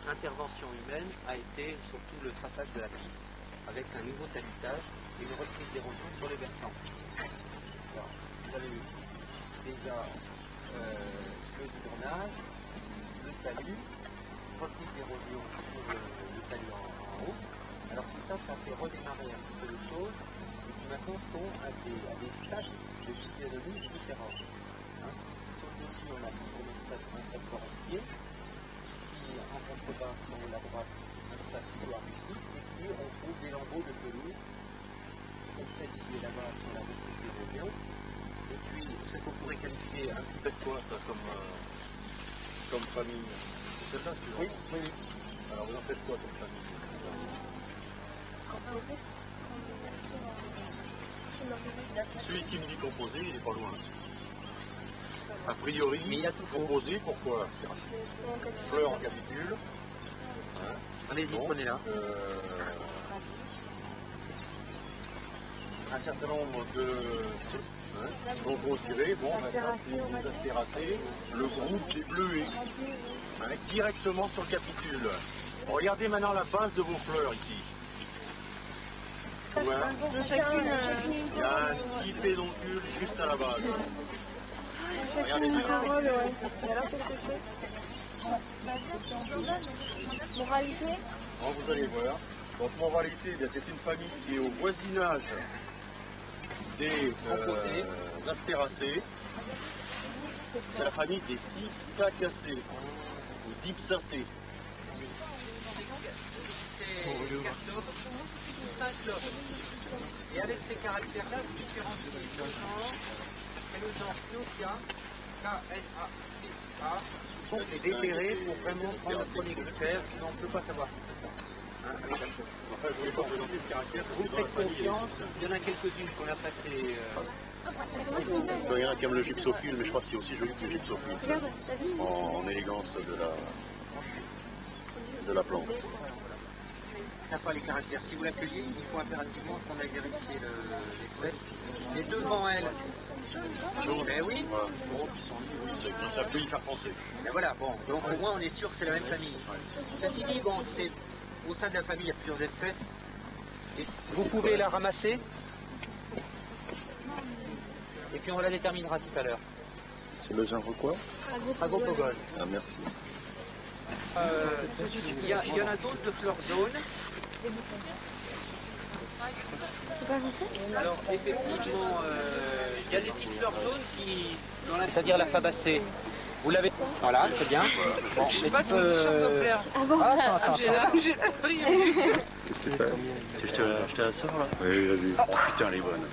intervention humaine a été surtout le traçage de la piste avec un nouveau talutage et une reprise d'érosion sur les versants. Alors, vous avez déjà le goudronnage, le talus, reprise d'érosion sur le talus en haut. Alors tout ça, ça fait redémarrer un petit peu les choses et qui maintenant sont à des stades de physionomie différents. Hein. Sur le dessus, on a un stade forestier. En contrebas, sur la droite, un stade plutôt arbustique, et puis on trouve des lambeaux de pelouse, comme celle qui est là-bas sur la reprise d'érosion. Et puis, ce qu'on pourrait qualifier un petit peu de quoi, ça, comme famille? C'est celle-là, tu vois? Oui, oui, oui. Alors, vous en faites quoi comme famille? Composé. Celui qui me dit composé, il n'est pas loin. A priori, mais il a tout composé, pourquoi? Fleurs en capitule. Hein. Allez-y, bon, prenez-la. Un certain nombre de composés tirés, bon, les aspéracés, le groupe des bleuets, hein, directement sur le capitule. Regardez maintenant la base de vos fleurs ici. Ouais. Il y a un petit pédoncule juste à la base. Regardez bien. Moralité. Bon, vous allez voir. Donc moralité, eh c'est une famille qui est au voisinage des astéracées. C'est la famille des dipsacacées ou dipsacées. C'est 4 lobes ou 5 lobes. Et avec ces caractères-là, différencier le genre et le genre Knokia, K-N-A-P-A, sont dépérés pour vraiment prendre le premier critère, sinon on ne peut pas savoir qui c'est ça. Hein, Enfin, je ne voulais pas présenter ce caractère. vous faites confiance, il y en a quelques-unes qu'on a passées. Il y en a qui aiment le gypsophile, mais je crois que c'est aussi joli que le gypsophile. En élégance de la plante. n'a pas les caractères. Si vous l'accueillez, il faut impérativement qu'on aille vérifier l'espèce. Et devant elle, mais oui, Bon, ils sont libres, ça peut y faire penser. ben voilà, bon, donc au moins on est sûr que c'est la même famille. Ceci dit, bon, c'est au sein de la famille, il y a plusieurs espèces. Et vous pouvez la ramasser. Et puis on la déterminera tout à l'heure. C'est le genre quoi? Agopogole. Ah, merci. Il y en a d'autres de fleurs jaunes. Alors effectivement, il y a des petites fleurs jaunes qui, c'est-à-dire la fabacée. Vous l'avez? Voilà, très bien. Bon, Je sais pas qui j'ai la Qu'est-ce que t'as? Tu veux acheter la sœur là? Oui, vas-y. Oh putain, elle est bonne.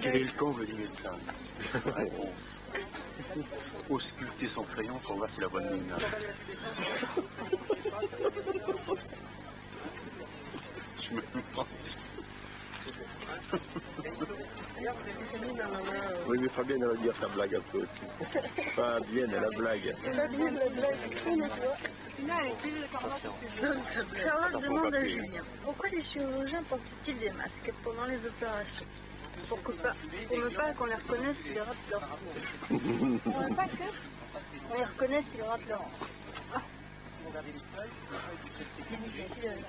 Quel est le comble du médecin? Réponse. Ausculter son crayon pour voir si la bonne mine. Je me prends. Oui, mais Fabienne, elle va dire sa blague un peu aussi. Fabienne, elle a blague. Fabienne, la blague. Charlotte demande à Julien pourquoi les chirurgiens portent-ils des masques pendant les opérations? Pour ne pas qu'on les reconnaisse s'ils ratent leur Pour ne pas qu'on les reconnaisse s'ils ratent leur C'est difficile avec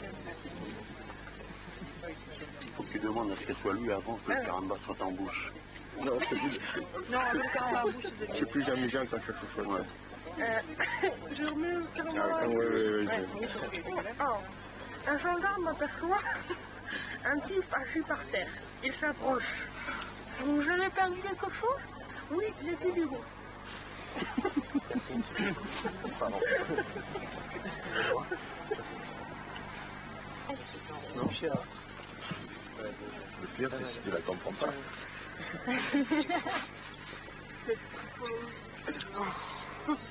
Il faut que tu demandes à ce qu'elle soit lue avant que le caramba soit en bouche. Non, c'est plus... Non, le caramba en bouche, C'est plus amusant quand je chuchote. Je remets le caramba Ah, oui. Alors, un gendarme aperçoit un type assis par terre. Il s'approche. Vous avez perdu quelque chose? Oui, j'ai plus du goût. Non, chien. Le pire, c'est si tu la comprends pas.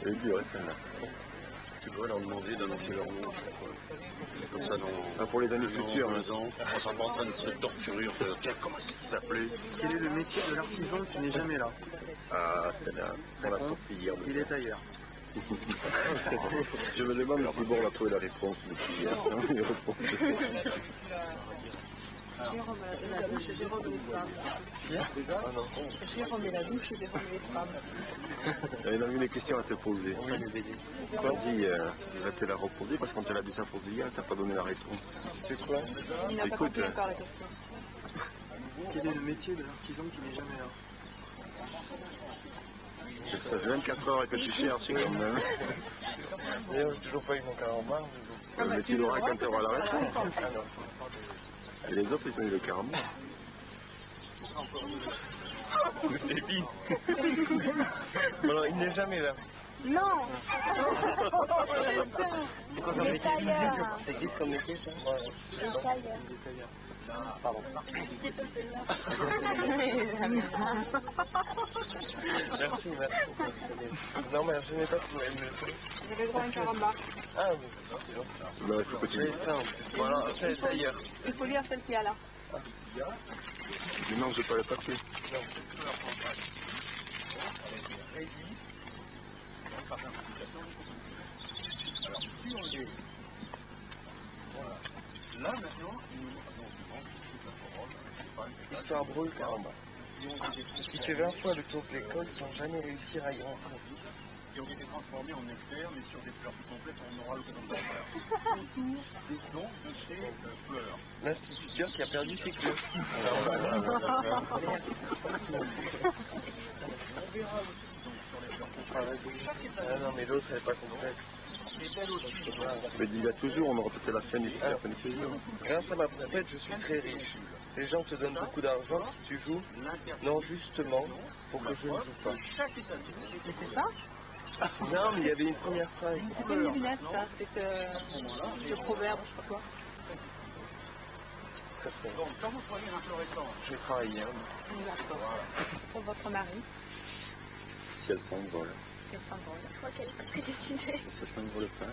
Elle est dure, celle-là. Tu devrais leur demander d'annoncer leur nom. Comme ça, dans Pour les années futures. 2 ans, on s'en va en train de se torturer. Comment est-ce qu'il s'appelait? Quel est le métier de l'artisan qui n'est jamais là? Ah, celle-là, on l'a sortie hier. Il est ailleurs. Je me demande si bon on a trouvé la réponse depuis hier. Jérôme et la douche, Jérôme et les femmes. Ah non. Jérôme et la douche, Jérôme et les femmes. Il a une question à te poser. Vas-y, va te la reposer parce qu'on te l'a déjà posée hier, tu n'as pas donné la réponse. C'était quoi? Il n'a pas Écoute, compris encore la question. Quel est le métier de l'artisan qui n'est jamais là? ça fait 24 heures que tu cherches quand même. D'ailleurs, j'ai toujours pas eu mon caramba. Mais tu l'auras quand tu auras la réponse. Et les autres, ils ont eu le caramba. C'est débile. Alors, il n'est jamais là. Non. C'est quoi comme métier? Tailleur. Ça existe comme métier, ça? Ouais. Tailleur. Pardon. C'était pas celle-là. Merci. Non, mais je n'ai pas trouvé le métier. J'avais droit à un caramba. Ah oui, ça c'est long. Là, il faut que tu J'ai dises. fait en plus. Voilà, c'est d'ailleurs. Il faut lire celle qu'il y a là. Mais non, j'ai pas le papier. Là maintenant, Histoire drôle caramba. Qui fait 20 fois le tour de l'école sans jamais réussir à y rentrer. Qui ont été transformés en externes et sur des fleurs plus complètes, on aura l'occasion de le faire. Autour des dons de ces fleurs. L'instituteur qui a perdu ses clés. On verra aussi donc, sur les fleurs complètes. Ah non, mais l'autre elle n'est pas complète. Et elle aussi, Mais dis-la toujours, on aura peut-être la fin d'ici la fin de ce jour. Grâce à ma trompette, je suis très riche. Les gens te donnent beaucoup d'argent, tu joues? Non, justement, pour que je ne joue pas. Mais c'est ça? Non, mais il y avait une première phrase. C'est pas une devinette, ça. C'est le proverbe, je sais pas quoi. donc, quand vous prenez l'inflorescence, J'ai travaillé. Hein. Pour votre mari. Si elle s'envole. C'est ça, drôle. Je crois qu'elle est prédestinée. Ça s'envole pas.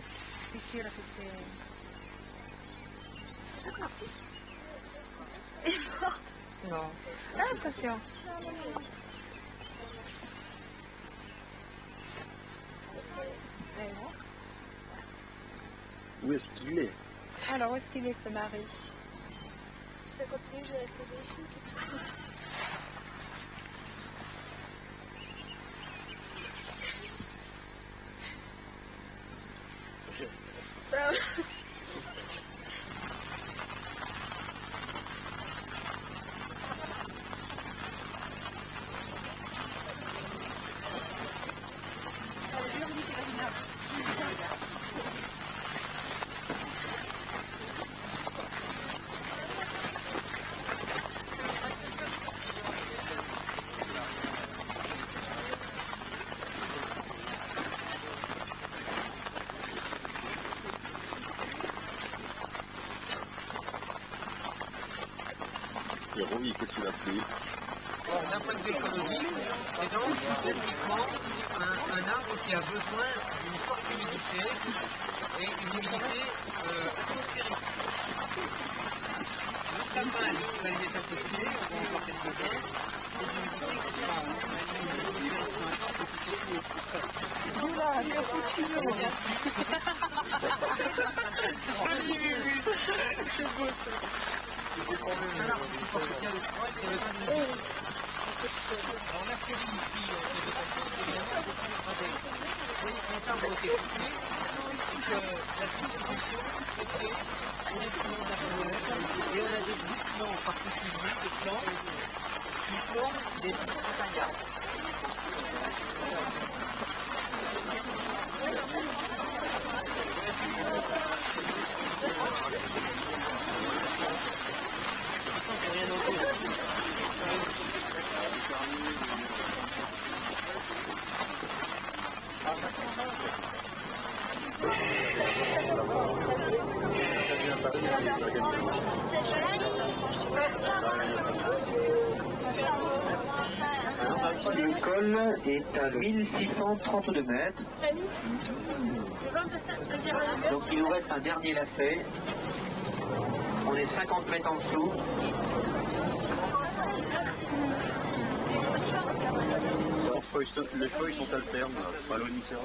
Si, elle a fait ses... Elle est morte. Non. Ah, attention. Elle est morte. Où est-ce qu'il est? Alors, où est-ce qu'il est, ce mari? Si ça continue, je vais rester vérifier, c'est tout. Héroï, qu'est-ce qu'il a pris? D'un point de vue économique, c'est donc classiquement un arbre qui a besoin d'une forte humidité et une humidité atmosphérique. Le sapin, lui, il est associé, on va en voir quelques-uns, c'est une humidité qui va Oula, cappuccino. Joli Mumu. C'est beau ça. alors, il faut que le froid qui est alors la série ici, c'est évidemment de dégradé. Oui, un arbre qui est coupé, donc la substitution c'est fait au détriment de la forêt. Et on a des groupements particuliers de plantes qui forment des petites paillards. Rien d'autre. L'école est à 1632 mètres. Donc il nous reste un dernier lacet. On est 50 mètres en dessous. les feuilles sont alternes, pas l'onicera.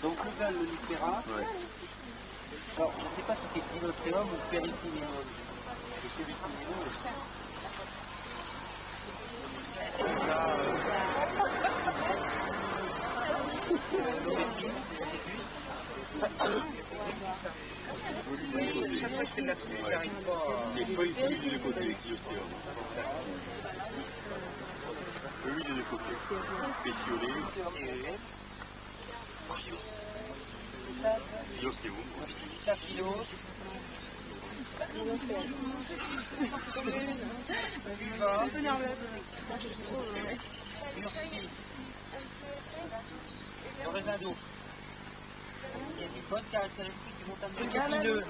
Donc le l'onicera. Alors je ne sais pas si c'est Dinospéum ou Périphynéum. Chaque fois que je fais de l'absolu, j'arrive pas à... Les feuilles, c'est l'huile de côté avec Diostéum. L'huile de côté. Spéciolé. Diostéum. Staphylos. Un peu nerveuse. Murcie. Le raisin d'eau. Il y a des bonnes caractéristiques du montagne épineux.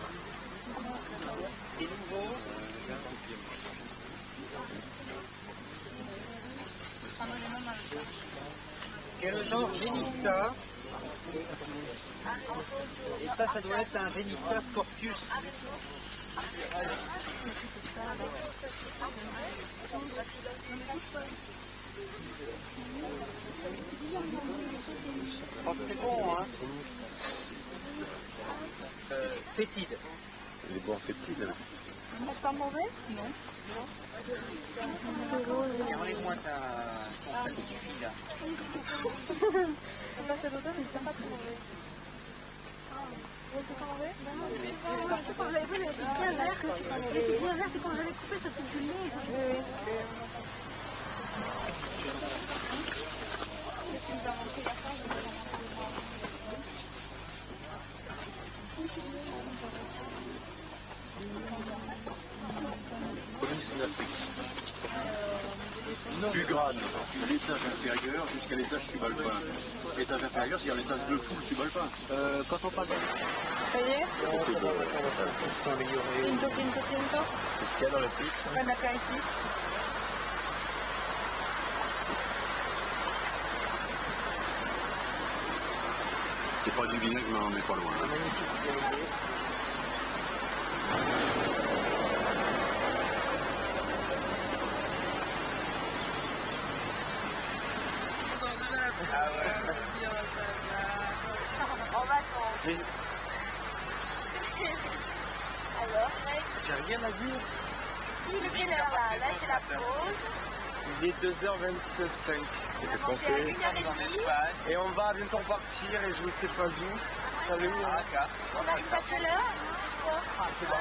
Des nouveaux. Quel genre Génista. Et ça doit être un Génista Scorpius. Oh, c'est bon, hein. Fétide. Les bois fétides. On sent mauvais? Non. Enlève-moi ton satisfait là. C'est pas cette odeur, mais c'est pas trop mauvais. Ça sent mauvais? Quand j'avais vu, c'était bien vert. C'est bien vert, et quand j'avais coupé, ça fait du nez. Colis nafix. Bugrane, l'étage inférieur jusqu'à l'étage subalpin. L'étage inférieur, c'est-à-dire l'étage dessous le subalpin. Quand on parle de... Ça y est? Ils sont améliorés. Tinto. Qu'est-ce qu'il y a dans le pic? Pas d'apéritif. C'est pas du vinaigre, mais on n'est pas loin. En vacances. Alors, J'ai rien à dire. si le quelle heure là, c'est la pause. Il est 2h25. Et qu'est-ce qu'on fait? 1h30. Et on va bientôt repartir et je sais pas où. Salut. On arrive à quelle heure ce soir? C'est bon.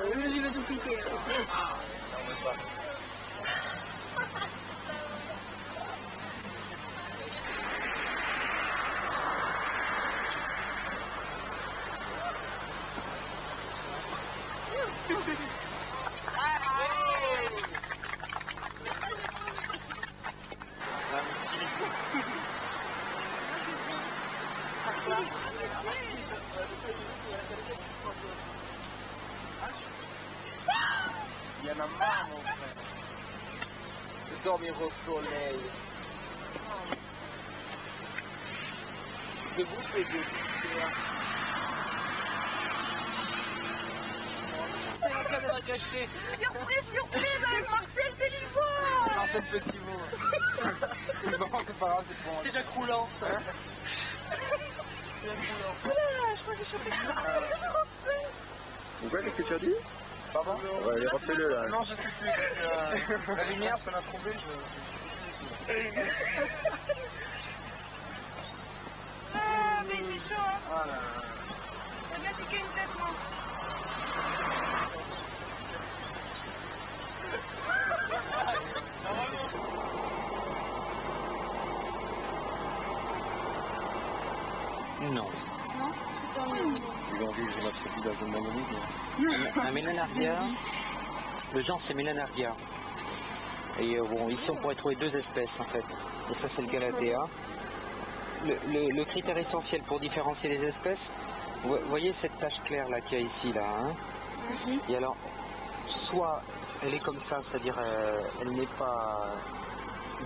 Je vais tout piquer. Il y en a marre, mon frère. De dormir au soleil. De bouffer de Surprise avec Marcel Béliveau. Marcel Petit-Mot. Non, c'est pas grave, c'est bon. C'est Jacques Roulant. Hein? Je crois que j'ai chopé Vous voyez, qu'est-ce que tu as dit? Pardon? Ouais, allez, refais-le là. Non, je sais plus, parce que la lumière, ça m'a troublé. Ah, mais c'est chaud, hein. Voilà. J'ai bien piqué une tête, moi. Non. Ils ont vu notre village de Montmonique. Un Mélanaria. Le genre c'est Mélanaria. Et bon, ici on pourrait trouver deux espèces en fait. Et ça c'est le Galatea. Le critère essentiel pour différencier les espèces, vous voyez cette tache claire là qu'il y a ici là, hein. Et alors, soit elle est comme ça, c'est-à-dire elle n'est pas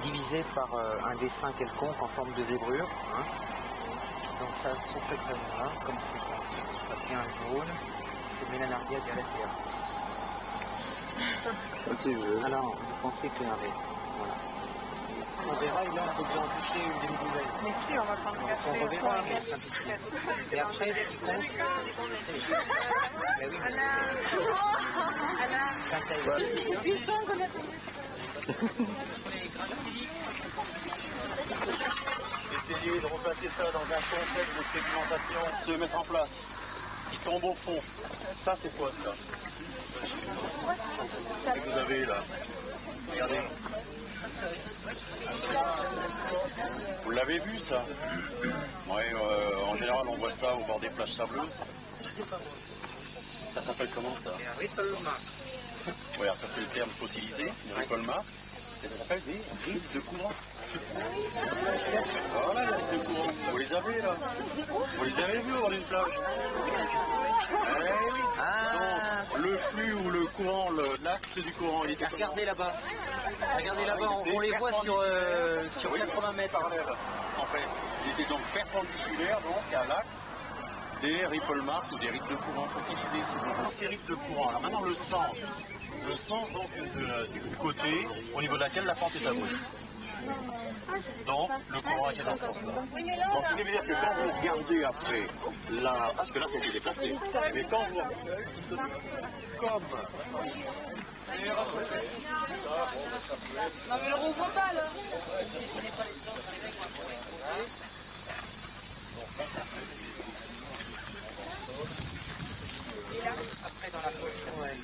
divisée par un dessin quelconque en forme de zébrure, hein. Donc ça, pour cette raison-là, comme ça bien jaune, c'est Melanardia Galatea. Alors, vous pensez que voilà. On verra, et là on peut bien en toucher une demi-douzaine. Mais si, on va prendre le café. On reverra, mais c'est un petit peu. Et après, ce qui compte, c'est... Ben oui, mais... Depuis le temps qu'on attendait. Essayer de replacer ça dans un contexte de sédimentation, se mettre en place, qui tombe au fond. Ça, c'est quoi ça? Ce que vous avez là. Regardez. Vous l'avez vu ça? Ouais, en général on voit ça au bord des plages sableuses. Ça s'appelle comment ça? Ripple Marks. Ouais, alors ça c'est le terme fossilisé, le Ripple Marks. Et ça s'appelle des rives de courant. Voilà les rives de courant. Vous les avez là? Vous les avez vus au bord d'une plage? Eh oui. Donc, le flux ou le courant, l'axe du courant, il est Regardez là-bas. Regardez là-bas, on les voit sur 80 mètres. En fait, il était donc perpendiculaire donc, à l'axe des ripple marks ou des rives de courant fossilisées. C'est donc ces rives de courant. Alors maintenant le sens donc du côté au niveau de laquelle la pente est abrupte. Donc le courant est dans ce sens-là. Donc ce qui veut dire que quand vous regardez après, là, parce que là c'était déplacé, mais quand vous comme Non mais le revoit pas là. Après dans la poche Roel.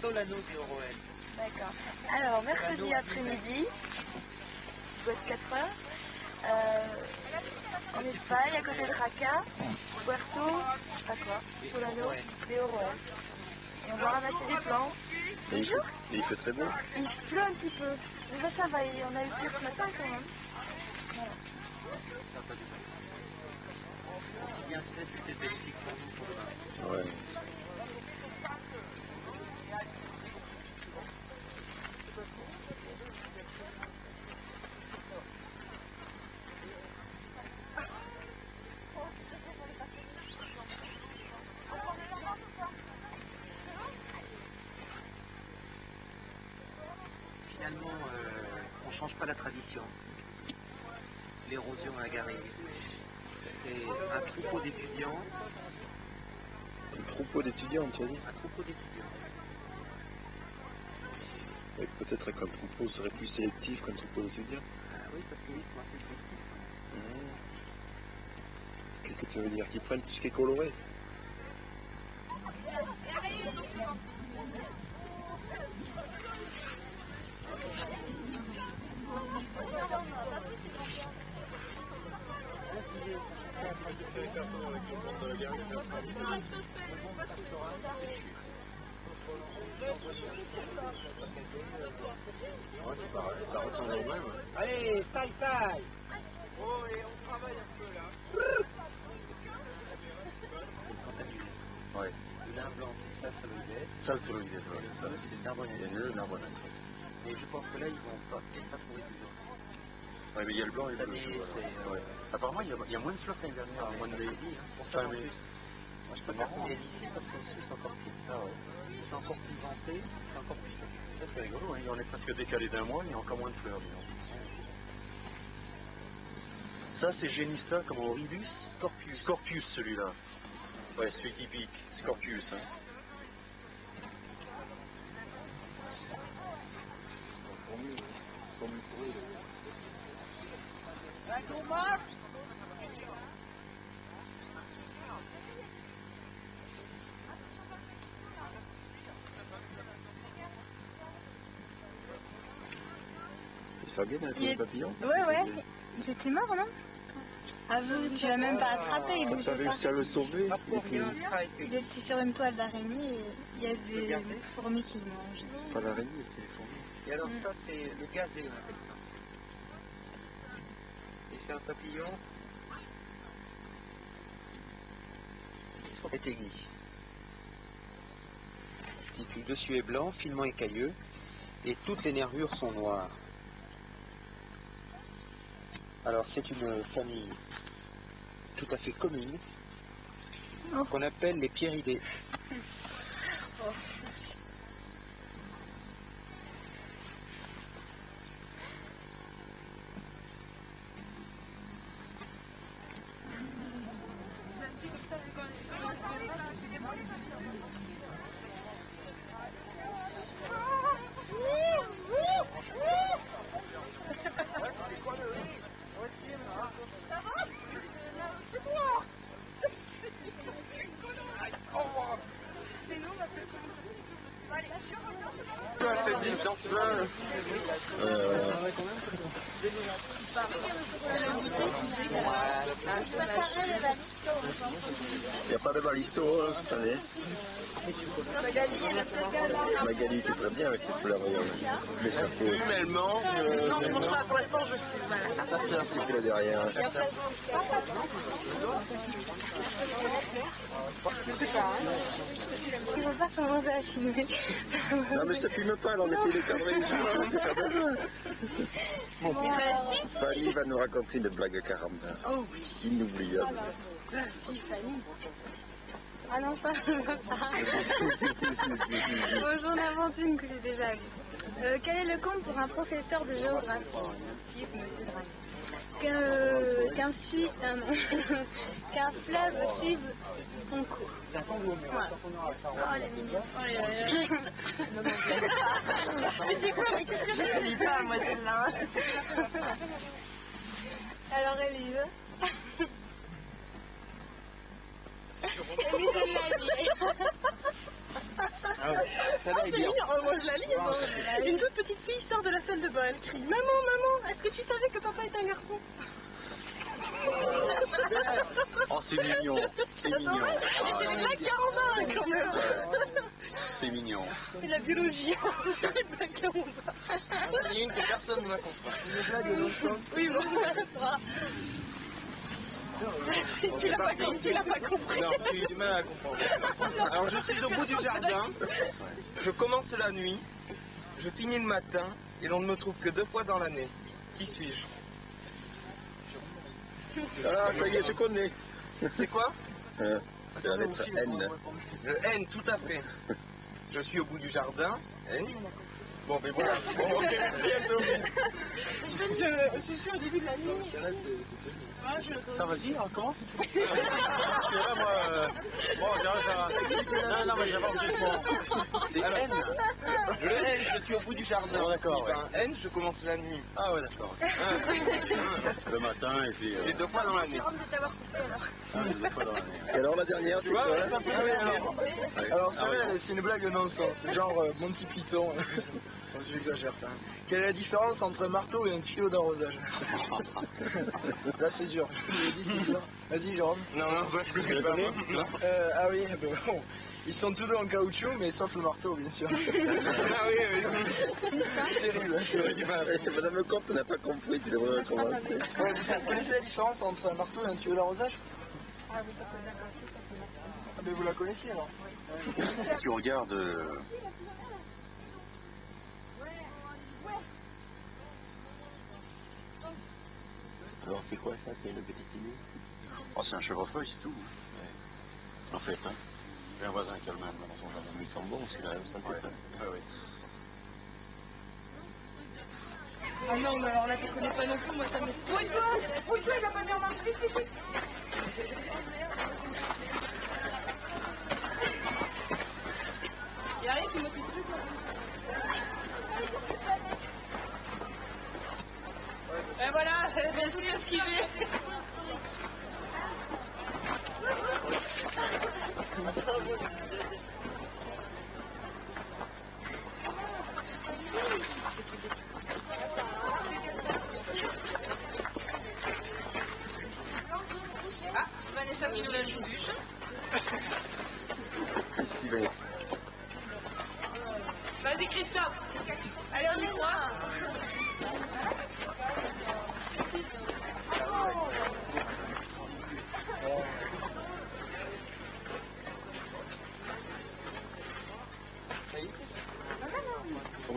Solano de Roel. D'accord. Alors, mercredi après-midi, il doit être 4 heures, en Espagne, à côté de Raca, Puerto, je sais pas quoi, Solano, de Roel. Et on va ramasser des plantes. Et il fait très beau. Il pleut un petit peu. Mais ben, ça va, on a eu pire ce matin quand même. Voilà. Si bien tu sais, c'était bénéfique pour nous pour le vin. Ouais. Finalement, on ne change pas la tradition. L'érosion à Garrigue. C'est un troupeau d'étudiants. Un troupeau d'étudiants, tu as dit? Un troupeau d'étudiants. Et peut-être qu'un troupeau serait plus sélectif qu'un troupeau d'étudiants. Ah oui, parce que oui, ils sont assez sélectifs. Qu'est-ce que tu veux dire? Qu'ils prennent tout ce qui est coloré? Ouais, c'est pareil, ça ressemble au même. Allez, saille. Oh, et on travaille un peu là. C'est une cantabile. Ouais. Le lin blanc, c'est Salsoloides. Salsoloides, ouais. Ça, c'est le Narbonensis. Le Narbonensis. Et je pense que là, ils vont peut-être pas trouver plus d'autres. Ouais, mais il y a le blanc et le bleu. Cette année, c'est, Ouais. Apparemment, il y a moins de fleurs que l'année dernière. Moins de pour ça, en plus. Moi, je préfère qu'on vienne ici parce qu'au-dessus, c'est encore plus. Ah ouais. C'est encore plus vanté, c'est encore plus sec. Ça, c'est rigolo, hein. On est presque décalé d'un mois, il y a encore moins de fleurs, disons. Ça, c'est Genista, comme en Ribus? Scorpius. Scorpius, celui-là. Ouais, celui qui pique. Scorpius, hein. Il fait bien avec les papillons? Ouais. J'étais mort, non? Ah, tu l'as même pas attrapé, il T'as bougeait pas. réussi à le sauver? J'étais sur une toile d'araignée et il y a des fourmis qui le mangeaient. Pas l'araignée, c'est les fourmis. Et alors ça c'est le gazé, on appelle ça. Et c'est un papillon qui se éteignit. Le dessus est blanc, finement écailleux, et toutes les nervures sont noires. Alors c'est une famille tout à fait commune qu'on appelle les pierridés. Oh. Cette distance-là. Il n'y a pas de balisto cette année. Magali, c'est très bien avec ses fleurs. Les chapeaux. Humainement, Non, je mange pas. Pour l'instant, je suis malade. C'est qu'il a derrière. Je ne veux pas commencer à filmer. Non mais je te filme pas, là, on essaie de cadrer les choses. Fanny va nous raconter une blague caramba. Oh oui. Inoubliable. Tiffany. Ah non, ça je ne veux pas. Bon, j'en invente une que j'ai déjà vue. Quel est le compte pour un professeur de géographie? Fils, monsieur Draghi. Qu'un fleuve suive son cours. Voilà. Oh, elle est mignonne. Mais c'est quoi? Mais qu'est-ce que je lis pas, moi, celle-là? Alors, Élise. Élise, elle l'a lu. Ça va, C'est mignon. Oh, moi, je la lis. Moi. Une toute petite fille sort de la salle de bain. Elle crie: Maman, maman, est-ce que tu savais que papa est un garçon? Oh, c'est mignon. C'est mignon. Et c'est les blagues caramba, quand même. C'est mignon. C'est la biologie. C'est les blagues caramba. Il y a une que personne ne va comprendre. Une blague de non-sens. Oui, bon, ça. Tu l'as pas compris. Non, j'ai eu du mal à comprendre. Alors je suis au bout du jardin, je commence la nuit, je finis le matin, et l'on ne me trouve que 2 fois dans l'année. Qui suis-je? Ah, ça y est, je connais. C'est quoi? C'est la lettre N. Le N, tout à fait. Je suis au bout du jardin. N. Bon, mais voilà. Bon, ok, merci à toi. Je suis au début de la nuit. Celle-là, c'était... Ça, vas-y, on commence. Parce que là, moi, bon, ça. Non, mais j'avais plus mon. C'est N. Le N, je suis au bout du jardin. Oh, d'accord, Et ben, N, je commence la nuit. Ah, ouais, d'accord. Le matin, et puis. Et 2 fois dans l'année. Deux fois dans l'année. Et alors la dernière, c'est Tu vois, quoi ça fait rire. Alors, ça, c'est une blague de non-sens. Genre Monty Python. J'exagère quand même. Quelle est la différence entre un marteau et un tuyau d'arrosage? Là, c'est dur. Je l'ai dit, c'est dur. Vas-y, Jérôme. Non, ça je le pas. Ah oui, ben bon. Ils sont tous deux en caoutchouc, mais sauf le marteau, bien sûr. Ah oui. C'est terrible. Madame le comte n'a pas compris, tu devrais recommencer. Ouais, vous connaissez la différence entre un marteau et un tuyau d'arrosage? Ah oui, ça peut d'accord. Ah, mais vous la connaissiez alors? Tu regardes. Alors c'est quoi ça? C'est le petit pilier? Oh, c'est un chevrefeuille, c'est tout. Ouais. En fait, hein. J'ai un voisin qui a le même dans son jardin. Mais ils sont bons, celui-là, ça Ouais. Ouais. Ah non, mais alors là, tu connais pas non plus. Moi, ça me. Pouille-toi, il a pas bien marché. Vite, vite, vite. Il y a rien qui m'occupe plus, quoi. Et voilà, j'ai tout esquivé. Ah, Vanessa qui nous l'a joué. Ici, venez. Vas-y, Christophe. Allez, on y croit.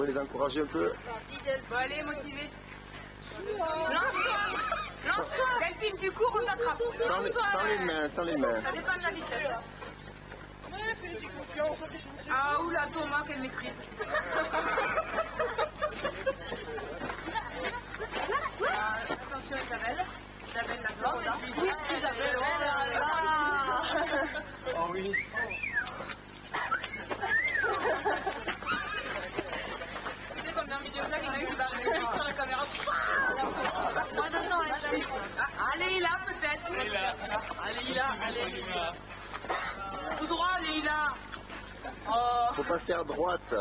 pouvez les encourager un peu? Bon, allez, motivé. Lance-toi. Lance-toi. Delphine, tu cours ou t'attrapes? Sans les mains, sans les mains. Ça dépend de la vitesse. Ah, oula, Thomas, qu'elle maîtrise. Attention, Isabelle. Isabelle, la blonde. Oui, Isabelle, oh là là. Oh oui. C'est comme dans le vidéo, il y en a un qui va arriver sur la caméra. Moi, j'attends les filles. Allez, là, peut-être. Allez, là. Tout droit, Leïla. Oh. Faut passer à droite.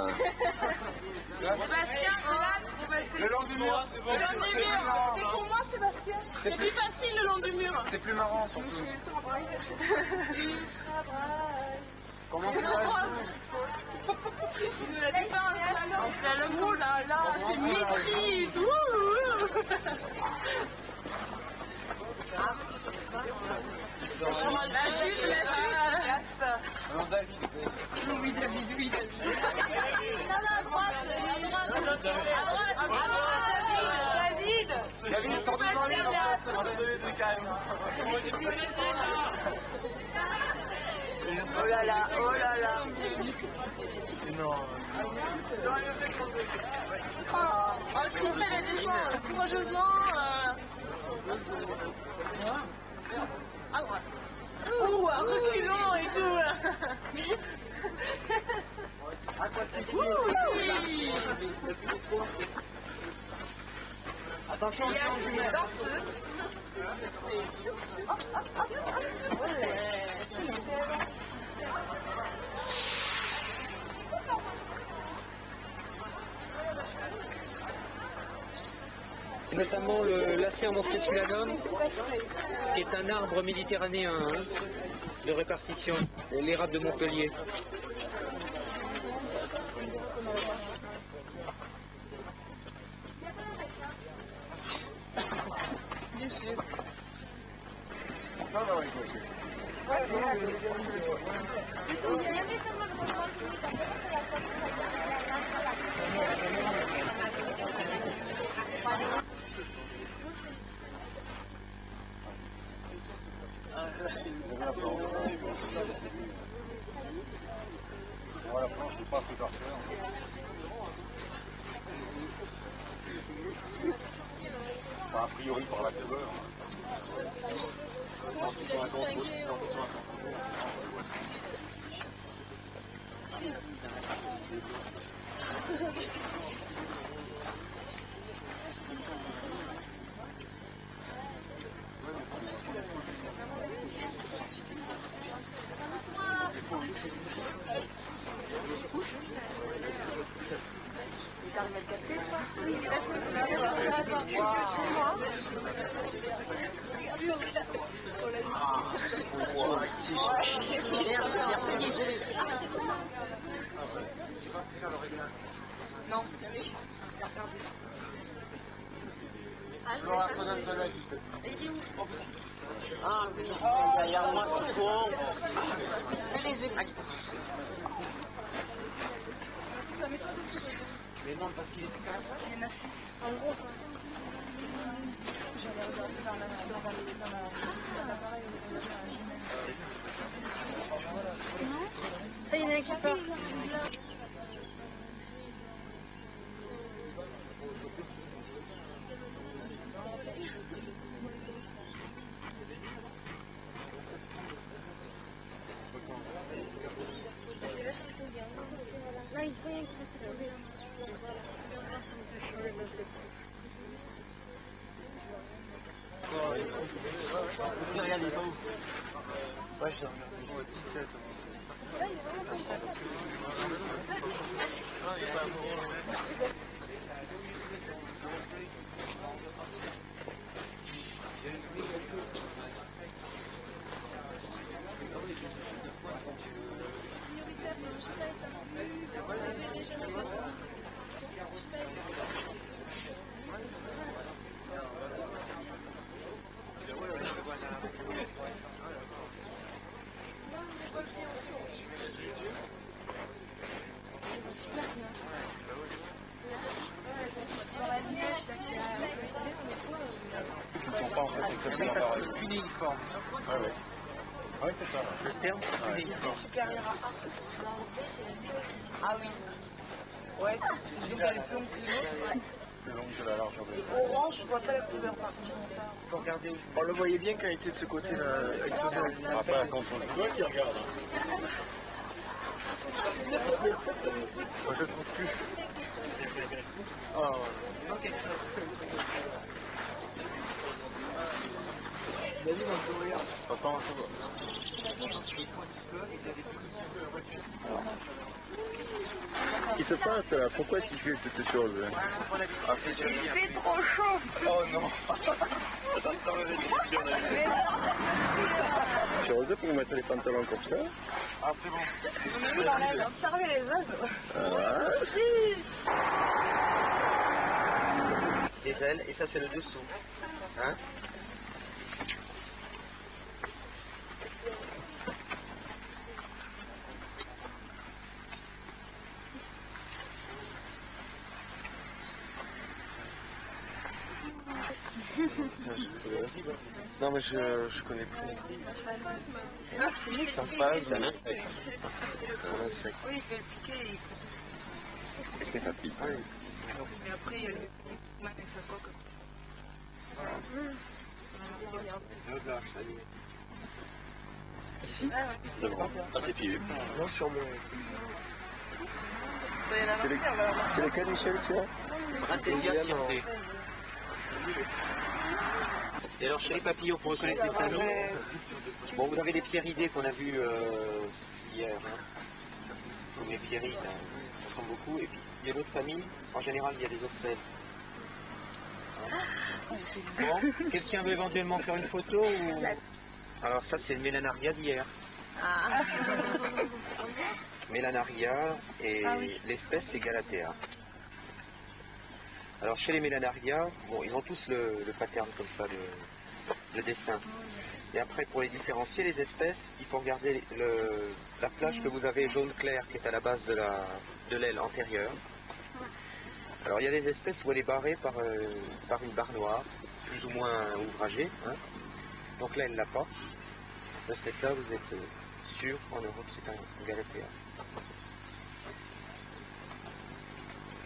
Sébastien, c'est là qu'il faut passer. Le long du mur. Le long du mur. C'est pour moi, Sébastien. C'est plus facile le long du mur. C'est plus marrant surtout. Comment C'est ça une rose. Il nous l'a dit ça, on fait le mot là, c'est maîtrise. La chute. Alors David. Oui, David. Non, à droite, David. David, sors devant lui en fait. Oh là là. Non. Oh, Christelle, elle descend courageusement. À droite. Ouh, un reculant et tout. Oui. Attention, Il y a une danseuse. Notamment le Lacéambos pesculanum, qui est un arbre méditerranéen de répartition, l'érable de Montpellier. Voilà, planche, je ne sais pas ce que tu vas faire. Enfin, a priori par la couleur. Je pense qu'ils sont incontrôlés. Non. Mais non, parce qu'il est quand même... Il y en a 6. En gros, quoi. J'avais regardé dans l'appareil. Non. Ça, il y en a un qui part. Non, il faut rien qui reste posé. Regardez pas où. Ouais, j'ai regardé. 17. cunéiforme. Ah ouais. Ouais, c'est ça. Le terme cunéiforme. Supérieur à 1. Ah oui. Ouais, c'est donc elle est plus longue que l'autre. Plus long que la largeur de Orange, je vois pas la couleur par contre. Faut regarder où. On le voyait bien quand il était de ce côté-là, exposé à la lumière. Ah, pas contre toi qui regarde. Moi je trouve plus. Ah, ouais. David, on te regarde. Attends, Qu'est-ce qui se passe là? Pourquoi est-ce qu'il fait cette chose? ah, c'est Il fait trop chaud. Oh non. Attends, c'est dans le réduction. Je suis heureuseux pour vous mettre les pantalons comme ça. Ah, c'est bon. On a vu dans l'air observer les oiseaux. Les ailes, et ça c'est le dessous. Hein? Non, mais je connais plus. C'est un phase, Un mais insecte. un insecte. Oui, il fait le piquer et Est-ce que ça pique? mais après il y a le avec sa coque. Ici? C'est bon. Ah, c'est fini. Non, sur le... C'est lequel, Michel, celui-là? Synthesia circé. Et alors chez les papillons, pour reconnaître les familles, bon, vous avez les pierridés qu'on a vus hier, hein. Comme les pierrides, ça ressemble beaucoup. Et puis il y a d'autres familles, en général il y a des ocelles. Bon, quelqu'un veut éventuellement faire une photo ou... Alors ça c'est le Mélanaria d'hier. Mélanaria et l'espèce c'est Galatea. Alors chez les Mélanaria, bon, ils ont tous le pattern comme ça de dessin. Et après pour les différencier les espèces, il faut regarder la plage que vous avez jaune clair qui est à la base de l'aile antérieure. Alors il y a des espèces où elle est barrée par une barre noire, plus ou moins ouvragée. Hein. Donc là elle l'a pas. De ce fait-là vous êtes sûr en Europe c'est un Galatea.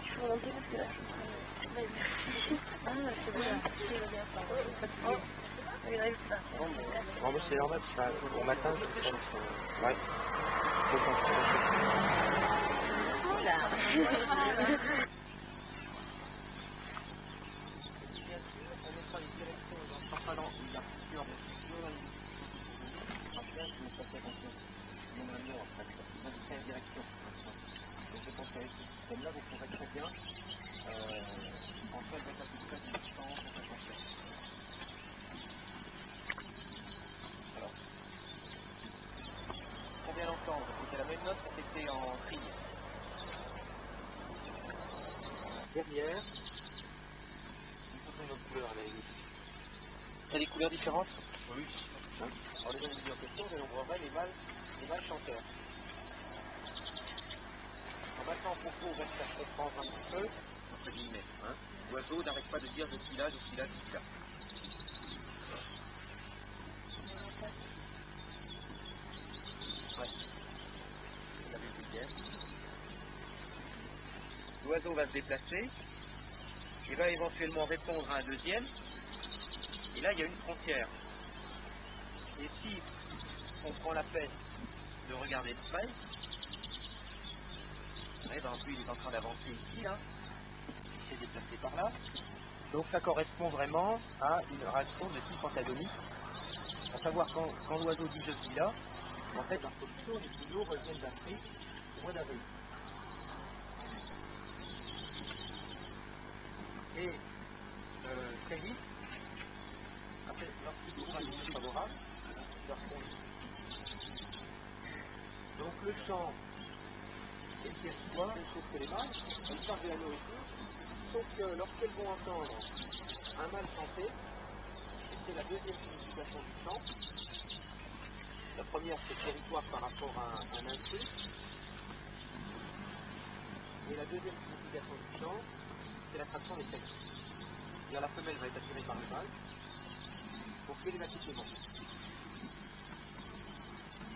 Je vais remonter parce que là, je suis vas-y. Ah, c'est bon, je vais bien ça. Oh, il arrive pas. Bon, moi c'est normal, parce que au matin, je sais pas. Ouais. Là, vous pourrez très bien en fait votre application de distance, votre attention. Alors, ce qu'on vient d'entendre, c'était la même note qui était en trigne. Derrière, il faut une autre couleur à la limite. Tu as des couleurs différentes? Oui. Hein? Alors les individus en question, je nombrerai les mâles chanteurs. Maintenant, pour vous, on va se faire comprendre un petit peu, entre guillemets. Hein. L'oiseau n'arrête pas de dire je suis là, je suis là, je suis là. Ouais. Vous l'avez vu bien. L'oiseau va se déplacer, il va éventuellement répondre à un deuxième, et là il y a une frontière. Et si on prend la peine de regarder de près, lui, il est en train d'avancer ici, là. Il s'est déplacé par là. Donc ça correspond vraiment à une réaction de type antagoniste. À savoir, quand l'oiseau dit je suis là, en fait, l'introduction, les signaux reviennent d'Afrique au mois d'avril. Et très vite, après, lorsqu'il aura une chose favorable, il leur répond. Donc le chant, et qui est souvent la même chose que les mâles, elles cherchent de la nourriture, sauf que lorsqu'elles vont entendre un mâle chanter, et c'est la deuxième signification du chant, la première c'est territoire par rapport à un intrus, et la deuxième signification du chant, c'est l'attraction des sexes. C'est-à-dire la femelle va être attirée par le mâle, pour climatiquement.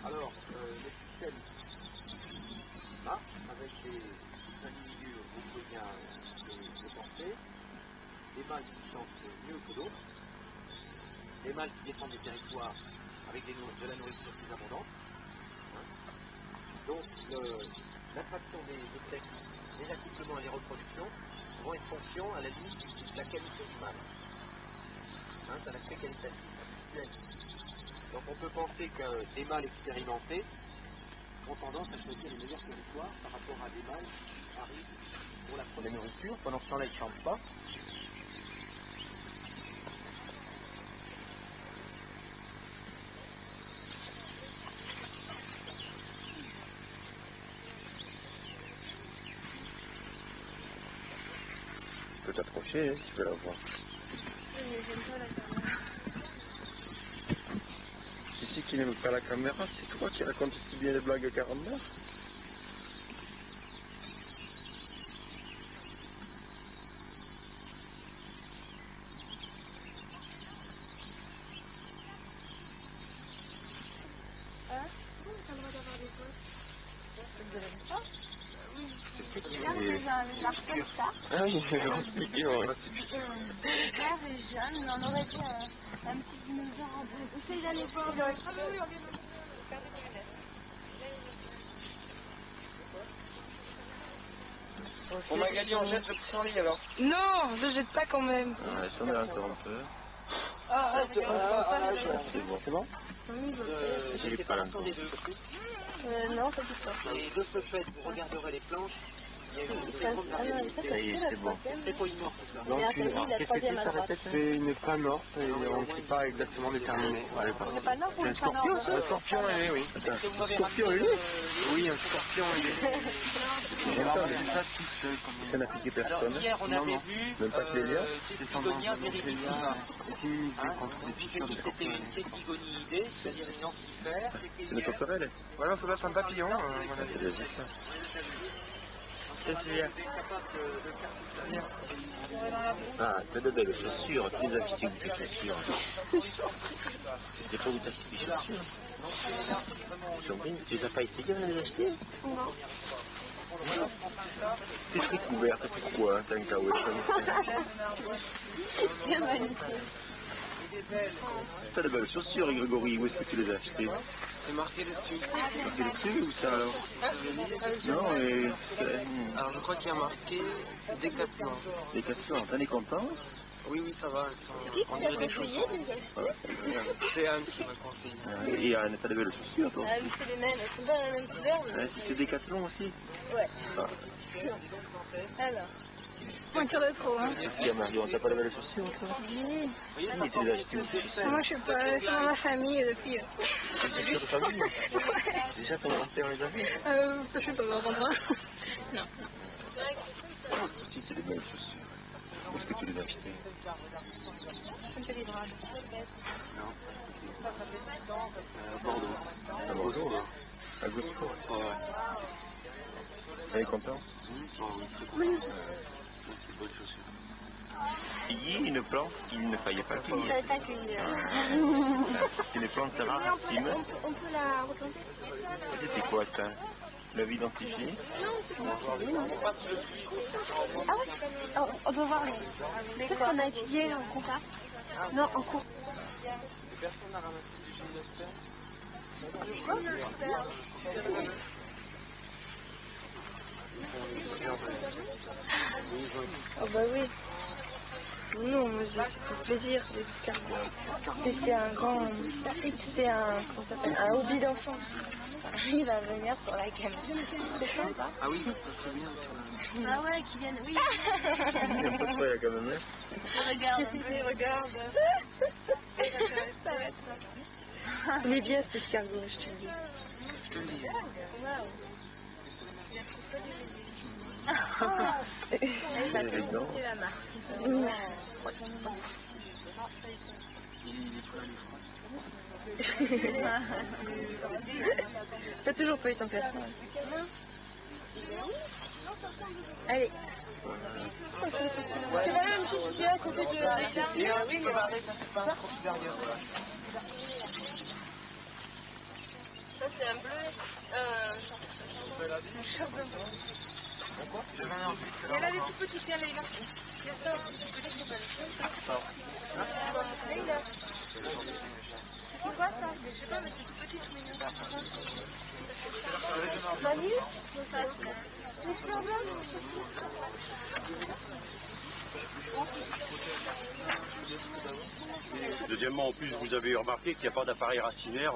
Alors, le système marche avec des individus bien dépensés, des mâles qui chantent mieux que d'autres, des mâles qui défendent des territoires avec de la nourriture plus abondante. Donc, l'attraction des sexes, les accouplements et les reproductions vont être fonction à la limite de la qualité du mâle. C'est un aspect qualitatif, visuel. Donc on peut penser que des mâles expérimentés ont tendance à choisir les meilleurs territoires par rapport à des mâles qui arrivent pour la première nourriture. Pendant ce temps-là, ils ne chantent pas. Tu peux t'approcher, hein, si tu veux la voir. Mais j'aime pas la caméra. Qui c'est qui n'aime pas la caméra? C'est toi qui racontes si bien les blagues à Carambert? Ah oui, c'est expliqué, ouais. Vert et jaune, mais on aurait dit un petit dinosaure en bleu. Essaye d'aller voir. On a gagné, on jette le pissenlit alors. Non, je jette pas quand même. Ouais, si on est interrompeur. C'est bon. C'est bon? J'ai J'ai fait pas pas l'info. des deux. Non, ça touche pas. Et de ce fait, vous regarderez les planches, il y a une très grande variabilité. Ça y est, c'est bon. C'est polymorphe tout ça. Et après, la troisième à droite. C'est une panorte et on ne sait pas exactement déterminer. Le panor ou le panor? Un scorpion ailé, oui. Est-ce que vous m'avez Scorpion ramené ailé? Oui, un scorpion ailé. J'ai ramassé ça tout seul. Ça n'a piqué Alors personne. hier on avait vu Même pas que les liens. C'est sans Tétigonia doute meridissima. immunisé contre les piqûres de C'était scorpion. une tétigoniidée, c'est-à-dire une lancifère. C'est une sauterelle. Voilà, ça doit être un papillon. C'est déjà ça. Qu'est-ce qu'il y a? Ah, t'as de belles chaussures. Tu les as achetées où tes chaussures? C'est pas où t'as acheté tes chaussures? Ils sont bien. Tu les as pas essayées de les acheter? Non. T'es très couverte, c'est quoi? T'as un kawaii comme ça. C'est magnifique. T'as de belles chaussures, Grégory. Où est-ce que tu les as achetées? C'est marqué dessus. Marqué dessus ou ça alors? Non, et... Alors je crois qu'il y a marqué Décathlon. Les captures, t'en es content? Oui, oui, ça va. Qui On t'a dirait des conseillé chaussons. de les acheter? Ouais, c'est bien. C'est Anne qui m'a conseillé. Et Anne, t'as de belles chaussures toi? Ah oui, c'est les mêmes. Elles sont pas la même couleur. Mais... Si c'est Décathlon aussi? Ouais. Ah. Alors. Pointure de trop, hein. Qu'est-ce qu'il y a Marion? T'as pas de belles chaussures toi? Oui. Oui, tu les as achetées où tes chaussures? Moi, je suis pas. C'est dans ma famille depuis. Des chaussures de famille? Déjà ton grand-père les avait? Ça, je sais pas, on va rendre. Non. Si c'est des belles chaussures. Où est-ce que tu les as achetées? Ça me fait des draps. Bordeaux. À Bordeaux? À Gosport? Ouais. Ça est content? Oui. C'est de bonnes chaussures. Il y a une plante qu'il ne fallait pas Je cueillir. savais pas cueillir. C'est une plante rarissime. On peut la replanter? C'était quoi ça? Vous l'avez identifié? Ah ouais? Oh, on doit voir les. C'est ce qu'on a étudié en compta? Non, en cours. Personne n'a ramassé du gymnosperme. Oh bah oui. Non, moi c'est pour plaisir, les escargots. C'est un grand. C'est un. Comment ça s'appelle? Un hobby d'enfance. Il va venir sur la caméra. C'est sympa. Ah oui, ça serait bien sur la... Ah ouais, qui viennent, oui. Il y a pas de quoi, il y a quand même. Regarde un peu. Oui, regarde. Ça va être ça. Il est bien cet escargot, je te le dis. Je te le dis. Elle va te monter la marque. Il est prêt à lui T'as toujours pas eu ton classement? Allez. C'est pas la même chose qu'il y a à côté de la Oui, regardez, ça c'est pas un trop super bien ça. Ça c'est un bleu, chardonnay. Elle a des tout petits pieds, Leïla. Il y a ça, Leïla. C'est quoi ça? Je sais pas, mais c'est tout petit, tout mignon. Vanille? Deuxièmement, en plus, vous avez remarqué qu'il n'y a pas d'appareil racinaire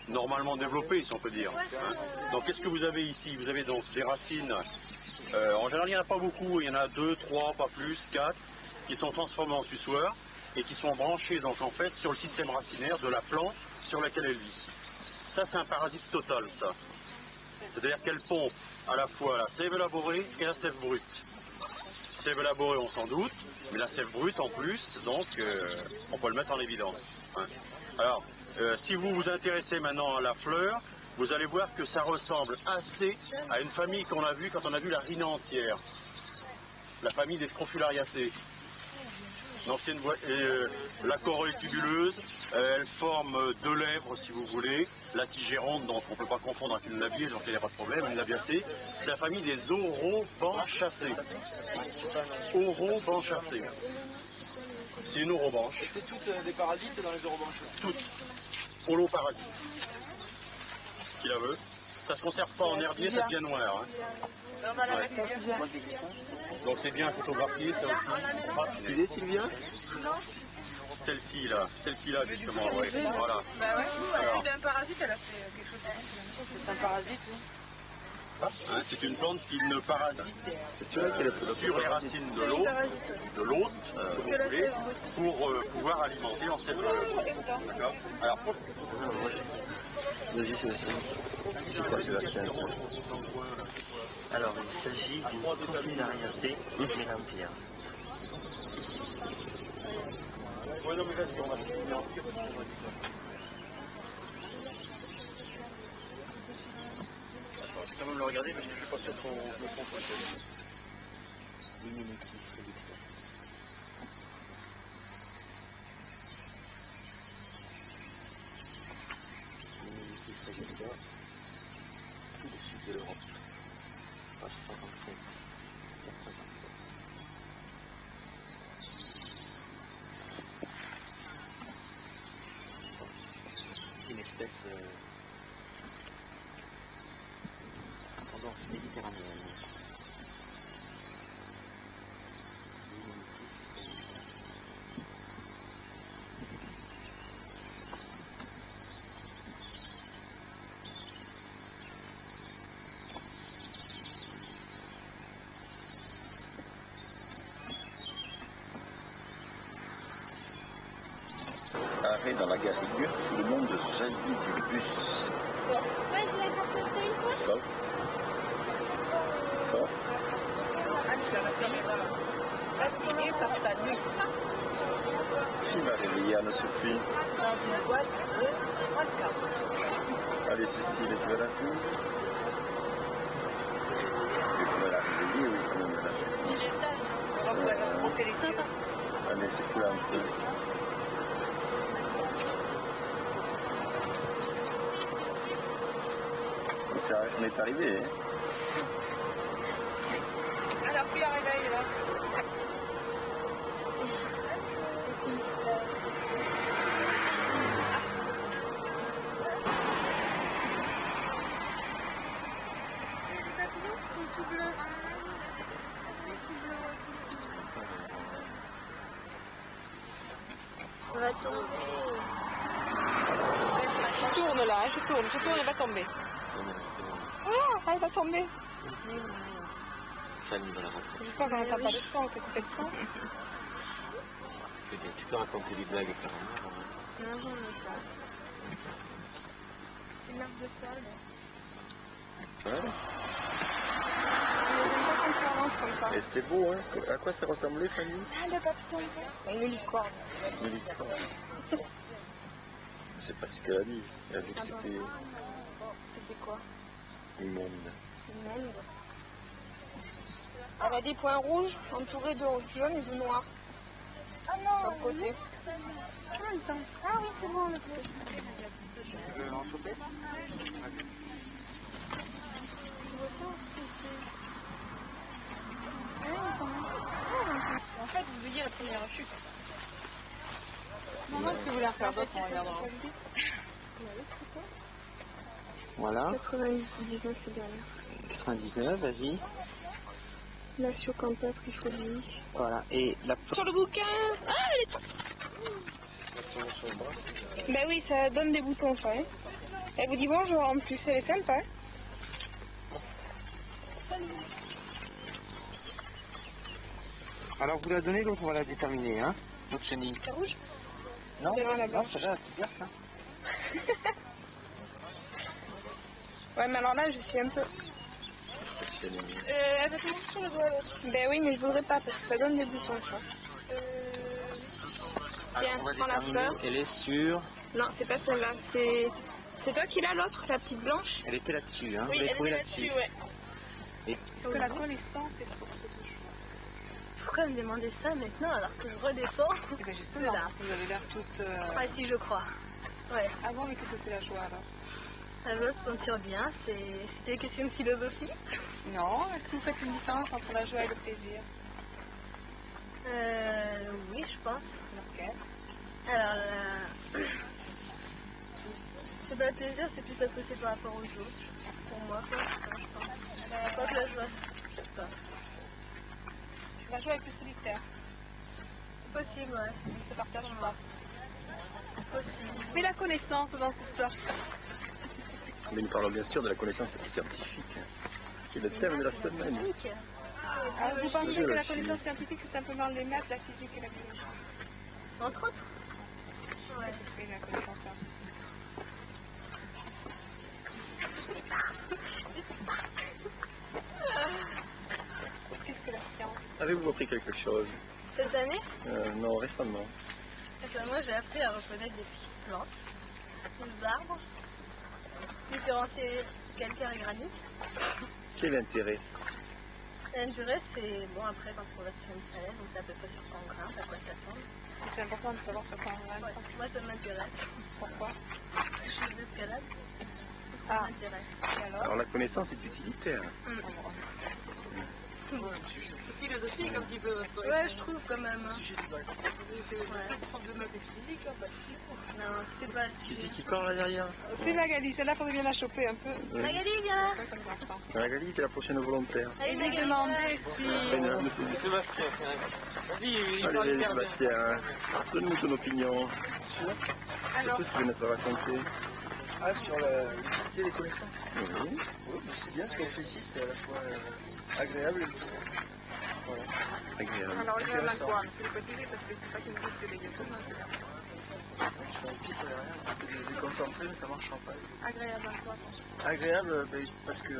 normalement développé, si on peut dire. Hein. Donc, qu'est-ce que vous avez ici? Vous avez donc des racines. En général, il n'y en a pas beaucoup. Il y en a 2, 3, pas plus, 4, qui sont transformées en suçoirs et qui sont branchées, donc, en fait, sur le système racinaire de la plante sur laquelle elle vit. Ça, c'est un parasite total, ça. C'est-à-dire qu'elle pompe à la fois la sève élaborée et la sève brute. Sève élaborée, on s'en doute, mais la sève brute en plus, donc on peut le mettre en évidence. Hein. Alors, si vous vous intéressez maintenant à la fleur, vous allez voir que ça ressemble assez à une famille qu'on a vue quand on a vu la rhinée entière. La famille des Scrofulariacées. Donc c'est la corolle est tubuleuse, elle forme 2 lèvres si vous voulez, la tige est ronde, donc on ne peut pas confondre avec une labiée, donc il n'y a pas de problème, une labiacée. C'est la famille des orobanchacées. Orobanchacées. C'est une orobanche. C'est toutes des parasites dans les orobanches. Toutes. Holoparasites. Qui la veut? Ça se conserve pas en herbier, ça devient noir. Hein. Ouais. Donc c'est bien photographié, ça aussi. Tu dis, Sylvia? Celle-ci là, celle qu'il a justement, ouais. Voilà. Bah ouais, elle a fait d'un parasite, elle a fait quelque chose de... C'est un parasite, oui. Hein, c'est une plante qui ne parasite C'est sur les racines de l'autre, pour pouvoir alimenter en cette D'accord. Alors, Vas-y, c'est ça. Je crois que c'est la tienne. Alors, il s'agit d'une Scrofulariacée mélampia. ouais, non, mais vas-y, on va finir. Je vais quand même le regarder parce que je ne suis pas sûr qu'on me trompe. Tout le sud de l'Europe. Page 55. 457. Une espèce à tendance méditerranéenne. Arrêt dans la garrigue, tout le monde jaillit du bus. Sauf. Sauf. Fatiguée par sa nuit. Qui va réveiller Anne-Sophie? Dans une boîte de 3 quarts. Allez, Cécile, tu vas la fumer? Il faudrait la réveiller, oui, quand même, la Sophie. Il est tard. On va pouvoir se frotter les yeux. Allez, c'est cool un peu. On est arrivé, hein? Elle a pris la réveil là. Les papillons sont tout bleus. On va tomber. Je tourne là, je tourne, elle va tomber. Ah, elle va tomber. Fanny va la rattraper. J'espère qu'on n'entend pas de sang, que tu fais de sang. Tu peux raconter des blagues carrément. Non, j'en ai pas. C'est une marque de folle. Ouais. J'aime pas quand ça avance comme ça. Et c'était beau, hein? À quoi ça ressemblait, Fanny? Ah, le papillon. Une licorne. Une licorne. Je sais pas ce qu'elle a dit. Elle a dit que c'était C'était quoi? immonde. monde. Elle a des points rouges entourés de jaune et de noir. Ah non, sur le côté. Ah oui, c'est bon, le bleu. Tu veux en choper? En fait, vous voyez la première chute. Non, si vous voulez en faire d'autres, on regardera aussi. Voilà, 99 c'est dernière. 99, vas-y. Natio Campestre, il faut dire. Voilà, et la Sur le bouquin. Ah, elle est... Bah oui, ça donne des boutons, ça. Hein. Elle vous dit bonjour en plus, elle est sympa. Alors vous la donnez, l'autre on va la déterminer, hein, notre chenille. C'est rouge? Non, C'est la non, blanche. celle-là, c'est bien, hein. Ouais, mais alors là, je suis un peu... elle va commencer sur le doigt, l'autre. Ben oui, mais je voudrais pas, parce que ça donne des boutons, ça. Tiens, Alors, on va prends la déterminer, fleur. elle est sur... Non, c'est pas celle-là, c'est... C'est toi qui l'as, l'autre, la petite blanche? Elle était là-dessus, hein, Oui, vous l'avez elle trouvée est là-dessus. là-dessus, ouais. Et Est-ce que la connaissance est source de joie? Pourquoi me demander ça maintenant alors que je redescends? Eh bien justement, vous avez l'air toute... Ah si, je crois. Ouais. Ah bon, mais qu'est-ce que c'est la joie alors? La joie de se sentir bien, c'était une question de philosophie. Non, est-ce que vous faites une différence entre la joie et le plaisir? Oui, je pense. Laquelle? Alors, je sais pas, le plaisir, c'est plus associé par rapport aux autres. Pour moi, quoi, je pense. Pas que la joie, je sais pas. La joie est plus solitaire, C'est possible, ouais. on ne se partage pas. Possible. Mais la connaissance dans tout ça. Mais nous parlons bien sûr de la connaissance scientifique, qui est le thème de la semaine. Magnifique. Ah, vous pensez que la biologie. connaissance scientifique c'est simplement les maths, la physique et la biologie? Entre autres. Ouais. Qu'est-ce que c'est la connaissance scientifique? Qu'est-ce que la science? Avez-vous appris quelque chose? Cette année, Non, récemment. moi j'ai appris à reconnaître des petites plantes, des arbres, différencier calcaire et granit. Quel intérêt? L'intérêt, c'est bon, après quand on va se faire une falaise, on sait à peu près sur quoi on grimpe, à quoi s'attendre. Et c'est important de savoir sur quoi on va. Ouais, moi ça m'intéresse. Pourquoi? Parce que je suis d'escalade, ça Ah. m'intéresse. Et alors? Alors la connaissance est utilitaire. C'est philosophique un petit peu votre truc. Ouais, je trouve quand même. Hein. Sujet de bac. Prof de maths et physique, hein, pas de philo. Non, c'était pas le Qui sujet. c'est qui court là derrière? C'est Magali, celle-là faudrait bien la choper un peu. Magali, viens. Ça, comme j'entends. Magali, t'es la prochaine volontaire. Allez, Et lui Magali, demander viens. si... Sébastien, vas-y, il parle Allez, hyper bien. Sébastien, donne-nous ton opinion. Alors, C'est tout ce que tu viens de te raconter. Ah, sur l'utilité des connaissances. Oui. Oui, mais c'est bien ce qu'elle fait ici, c'est à la fois agréable et utile. Voilà. Agréable. alors le gars Intéressant. quoi? Il faut le préciser parce qu'il ne faut pas qu'il me dise que des gâteaux, non, c'est bien. Je fais un pitre derrière, c'est déconcentré, mais ça marche en pas. Agréable à quoi? Agréable, parce que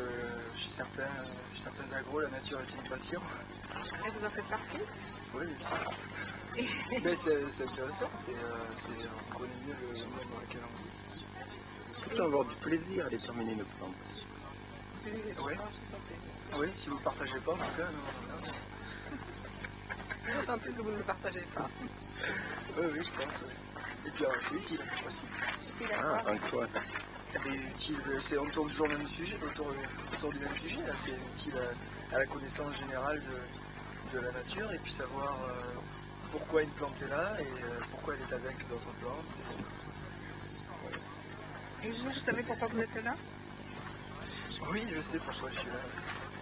chez certains agros, la nature est une passion. Et vous en faites partie? Oui, bien sûr. Mais c'est intéressant, on connaît mieux le monde dans lequel on vit. Peut-on avoir du plaisir à déterminer une plante? Ouais. Oui, si vous ne partagez pas, en tout cas, non. D'autant plus que vous ne le partagez pas. Oui, je pense. Et puis, c'est utile aussi. Utile à Ah, quoi? en quoi? Et utile, on tourne toujours le même sujet, autour du même sujet. Là, c'est utile à la connaissance générale de la nature et puis savoir pourquoi une plante est là et pourquoi elle est avec d'autres plantes. Et vous savez pourquoi vous êtes là? Oui, je sais pourquoi je suis là.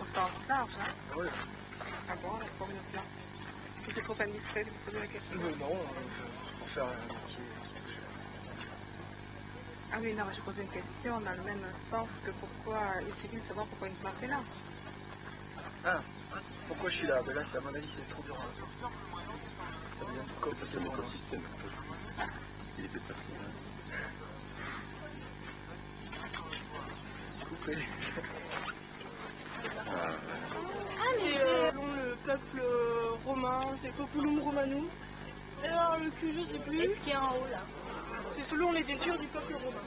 Au sens large, hein? Ouais. Ah bon, alors pourquoi vous êtes là? Ou c'est trop indiscret de vous poser la question? Non, pour faire un métier qui touche à la nature. Ah oui, non, mais je pose une question dans le même sens que pourquoi il suffit de savoir pourquoi une plante est là. Ah, pourquoi je suis là? Ben là, à mon avis, c'est trop dur. Ça devient trop C'est compliqué. un écosystème. Il est dépassé. Hein. Coupé. C'est selon le peuple romain, c'est Populum Romanum. Et alors le Q, je sais plus. Et ce qui est en haut là? C'est selon les désirs du peuple romain.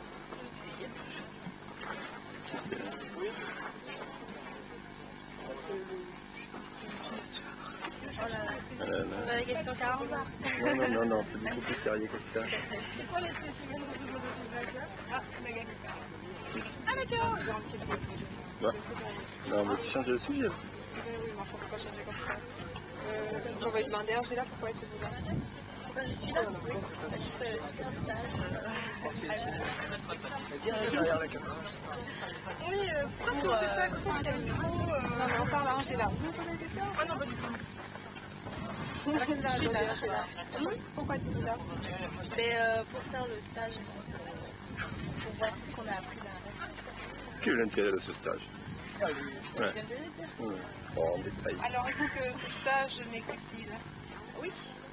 Non, c'est beaucoup plus sérieux que ça. C'est quoi les spécimens que vous avez? Ah, c'est la gagne. Ah d'accord. Ouais. Non, mais tu changes de sujet. Oui, mais enfin, on ne peut pas changer comme ça. On va lui demander, Angela, pourquoi êtes-vous là? Pourquoi je suis là? Oui, je suis un stage. Derrière la caméra. Oui, pourquoi vous ne faites pas à côté du micro? Non, mais on parle à Angela. Vous me posez une question? Ah non, pas du tout. Alors, qu'est-ce que je suis là, Angela? Pourquoi êtes-vous là? Mais pour faire le stage, pour voir tout ce qu'on a appris dans la nature. Quel est l'intérêt de ce stage? Ouais. Je viens de le dire. Bon, en détail. Alors, est-ce que ce stage m'est utile? Oui,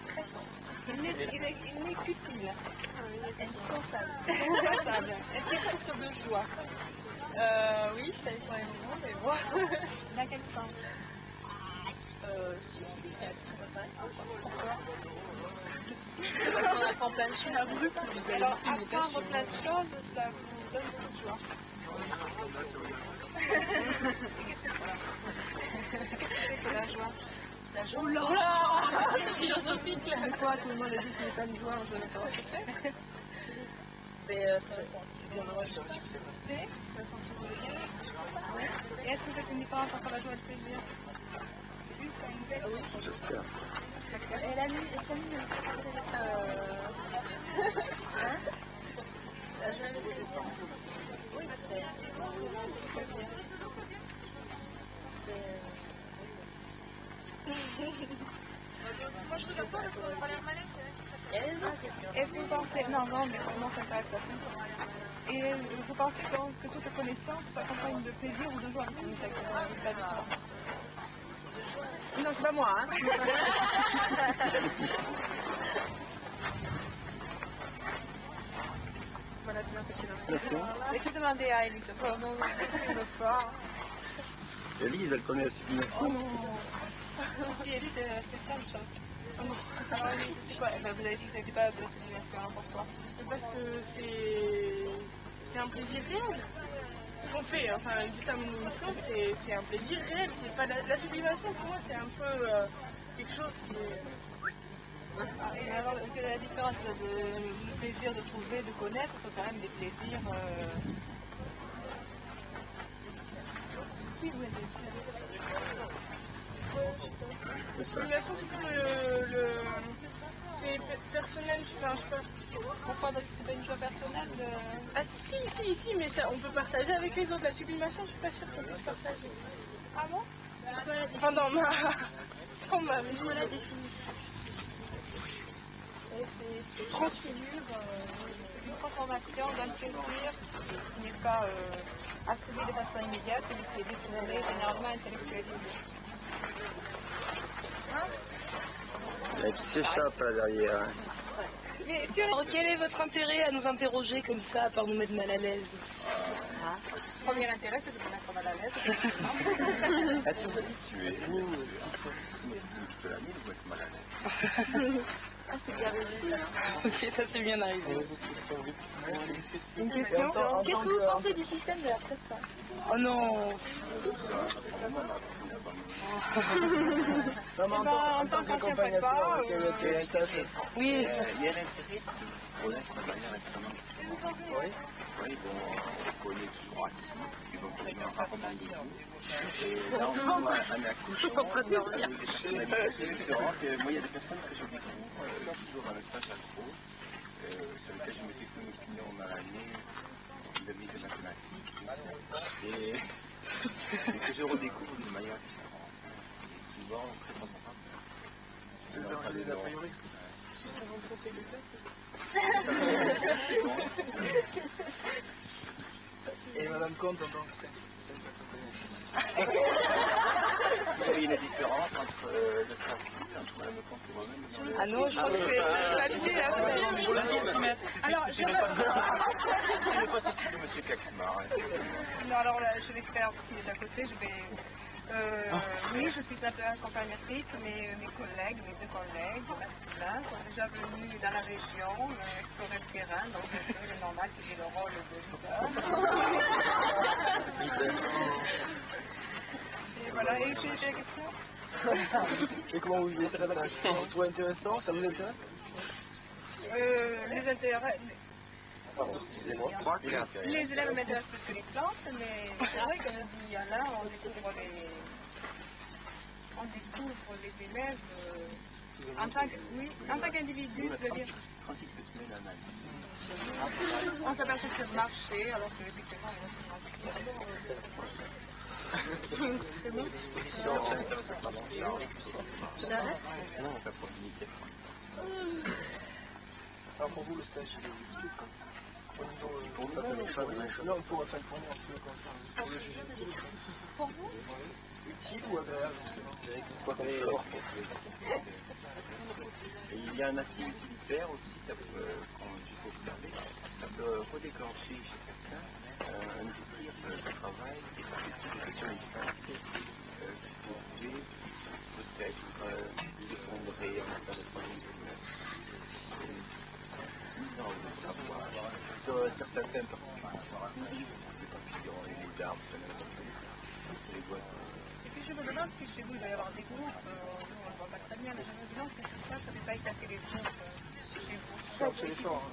très fort. Il m'est utile. Indispensable. Indispensable. Est-ce qu'il est source de joie? Oui, ça dépend évidemment, mais moi. Dans quel sens? Pourquoi? Parce qu'on apprend plein de choses. Alors, apprendre plein de choses, ça vous donne beaucoup de joie. Qu'est-ce que c'est que la joie? La joie. Oula! C'est philosophique là! Mais quoi, tout le monde a dit qu'il n'y a pas de joie, je veux savoir ce que c'est. Mais ça va sentir bien. C'est un sentiment de bien. Et est-ce que vous faites une différence entre la joie et le plaisir? Oui, j'espère. Et la nuit, et samedi, hein? La joie et le plaisir. Oui, c'est Moi je ne sais pas, parce qu'on n'a pas l'air malade. Est-ce que vous pensez... Non, mais vraiment ça intéresse ça. Et vous pensez que toute connaissance s'accompagne de plaisir ou de joie? Parce que vous savez que pas de différence. Non, c'est pas moi, hein. Voilà, bien impressionnant. Et que demander à Elise? Comment on ne pas. Elise, elle connaît la sublimation. Si, Elise, c'est plein de choses. Alors, Elise, c'est quoi? Vous avez dit que ça n'était pas de la sublimation, pourquoi? Parce que c'est un plaisir réel. Ce qu'on fait, enfin, du thermonumérisme, c'est un plaisir réel. C'est pas la sublimation, pour moi, c'est un peu quelque chose qui est... Et alors, quelle est la différence du plaisir de trouver, de connaître, ce sont quand même des plaisirs... La sublimation, c'est comme c'est personnel, enfin, je sais pas. Pourquoi? Parce que c'est pas une joie personnelle de... Ah si, mais ça, on peut partager avec les autres. La sublimation, je suis pas sûre qu'on puisse partager. Ah bon? C'est quoi la définition? Enfin, dans ma C'est quoi la définition? C'est transfigure, une transformation d'un plaisir qui n'est pas assumé de façon immédiate, mais qui est détourné, généralement intellectualisé. Elle qui s'échappe là derrière. Mais si on... Quel est votre intérêt à nous interroger comme ça, à part nous mettre mal à l'aise? Premier intérêt, c'est de nous mettre mal à l'aise. As-tu habitué? Vous, si tu peux l'amener, vous êtes mal à l'aise. Ah, c'est bien réussi, hein. Ok, ça c'est bien arrivé. Une question? Qu'est-ce que vous pensez du système de la prépa? Oh non! En tant qu'accompagnateur, quel était le stage? Oui. Il y a l'intérêt, c'est de connaître de manière extrêmement... Oui. Oui, bon, on connaît toujours assis, puis on connaît rarement debout. Et là, on a un accès. C'est différent. Moi, il y a des personnes que je découvre, toujours dans le stage astro, sur lequel je m'étais connu en année de mise de mathématiques, et que je redécouvre de manière différente. Et souvent, très confortable. C'est dans les a priori. Et Madame Comte en tant que Il y a une différence entre le statistique, entre Madame Comte et moi-même. Ah non, je crois que c'est papier là. Alors, je vais... Il n'est pas ceci de M. Caxmar. Non, alors là, je vais faire, parce qu'il est à côté, je vais... oui, je suis un peu accompagnatrice, mais mes collègues, mes deux collègues masculins sont déjà venus dans la région explorer le terrain, donc c'est normal qu'ils aient le rôle de leader. Et voilà, et j'ai des questions? Et comment vous vivez ce stage? Vous trouvez intéressant? Ça vous intéresse? Les intérêts. Pardon, excusez-moi. Les élèves m'intéressent plus que les plantes, mais c'est vrai, comme dit Alain, on découvre les élèves en tant qu'individu, c'est-à-dire. On s'aperçoit que c'est marché, alors que effectivement, c'est bon. J'arrête. Non, on fait pour l'initiative. Alors pour vous, le stage, il explique quoi? Non, pour nous, comme ça, pour le juger. Pour vous? Utile ou agréable? Quoi qu'on fait. Et il y a un aspect utilitaire aussi, ça peut, quand il faut observer, ça peut redéclencher chez certains un désir de travail et des questions existentielles qui pourraient peut-être effondrer en matière de troisième trimestre. Sur certains thèmes particuliers, les papillons, les arbres, les oiseaux. Et puis je me demande si chez vous il doit y avoir des groupes, nous on ne le voit pas très bien, mais je me demande si c'est ça, ça n'est pas éclater les groupes chez vous. Ça, c'est l'effort.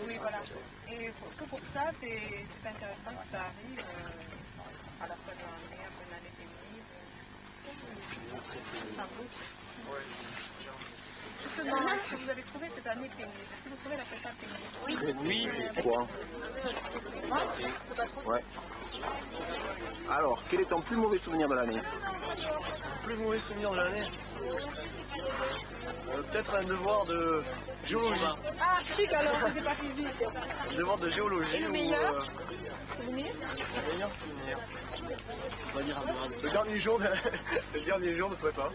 Oui, voilà. Et que pour ça, c'est intéressant que ça arrive à la fin de l'année, après une année pénible. Sans doute. Justement, est-ce que vous avez trouvé cette année pénible? Est-ce que vous trouvez la prépa pénible? Oui. Pourquoi? Ouais. Alors, quel est ton plus mauvais souvenir de l'année? Plus mauvais souvenir de l'année? Peut-être un devoir de géologie. Ah, chic alors, c'était pas physique. Un devoir de géologie. Et le meilleur souvenir? Le meilleur souvenir. On va dire le dernier jour de prépa.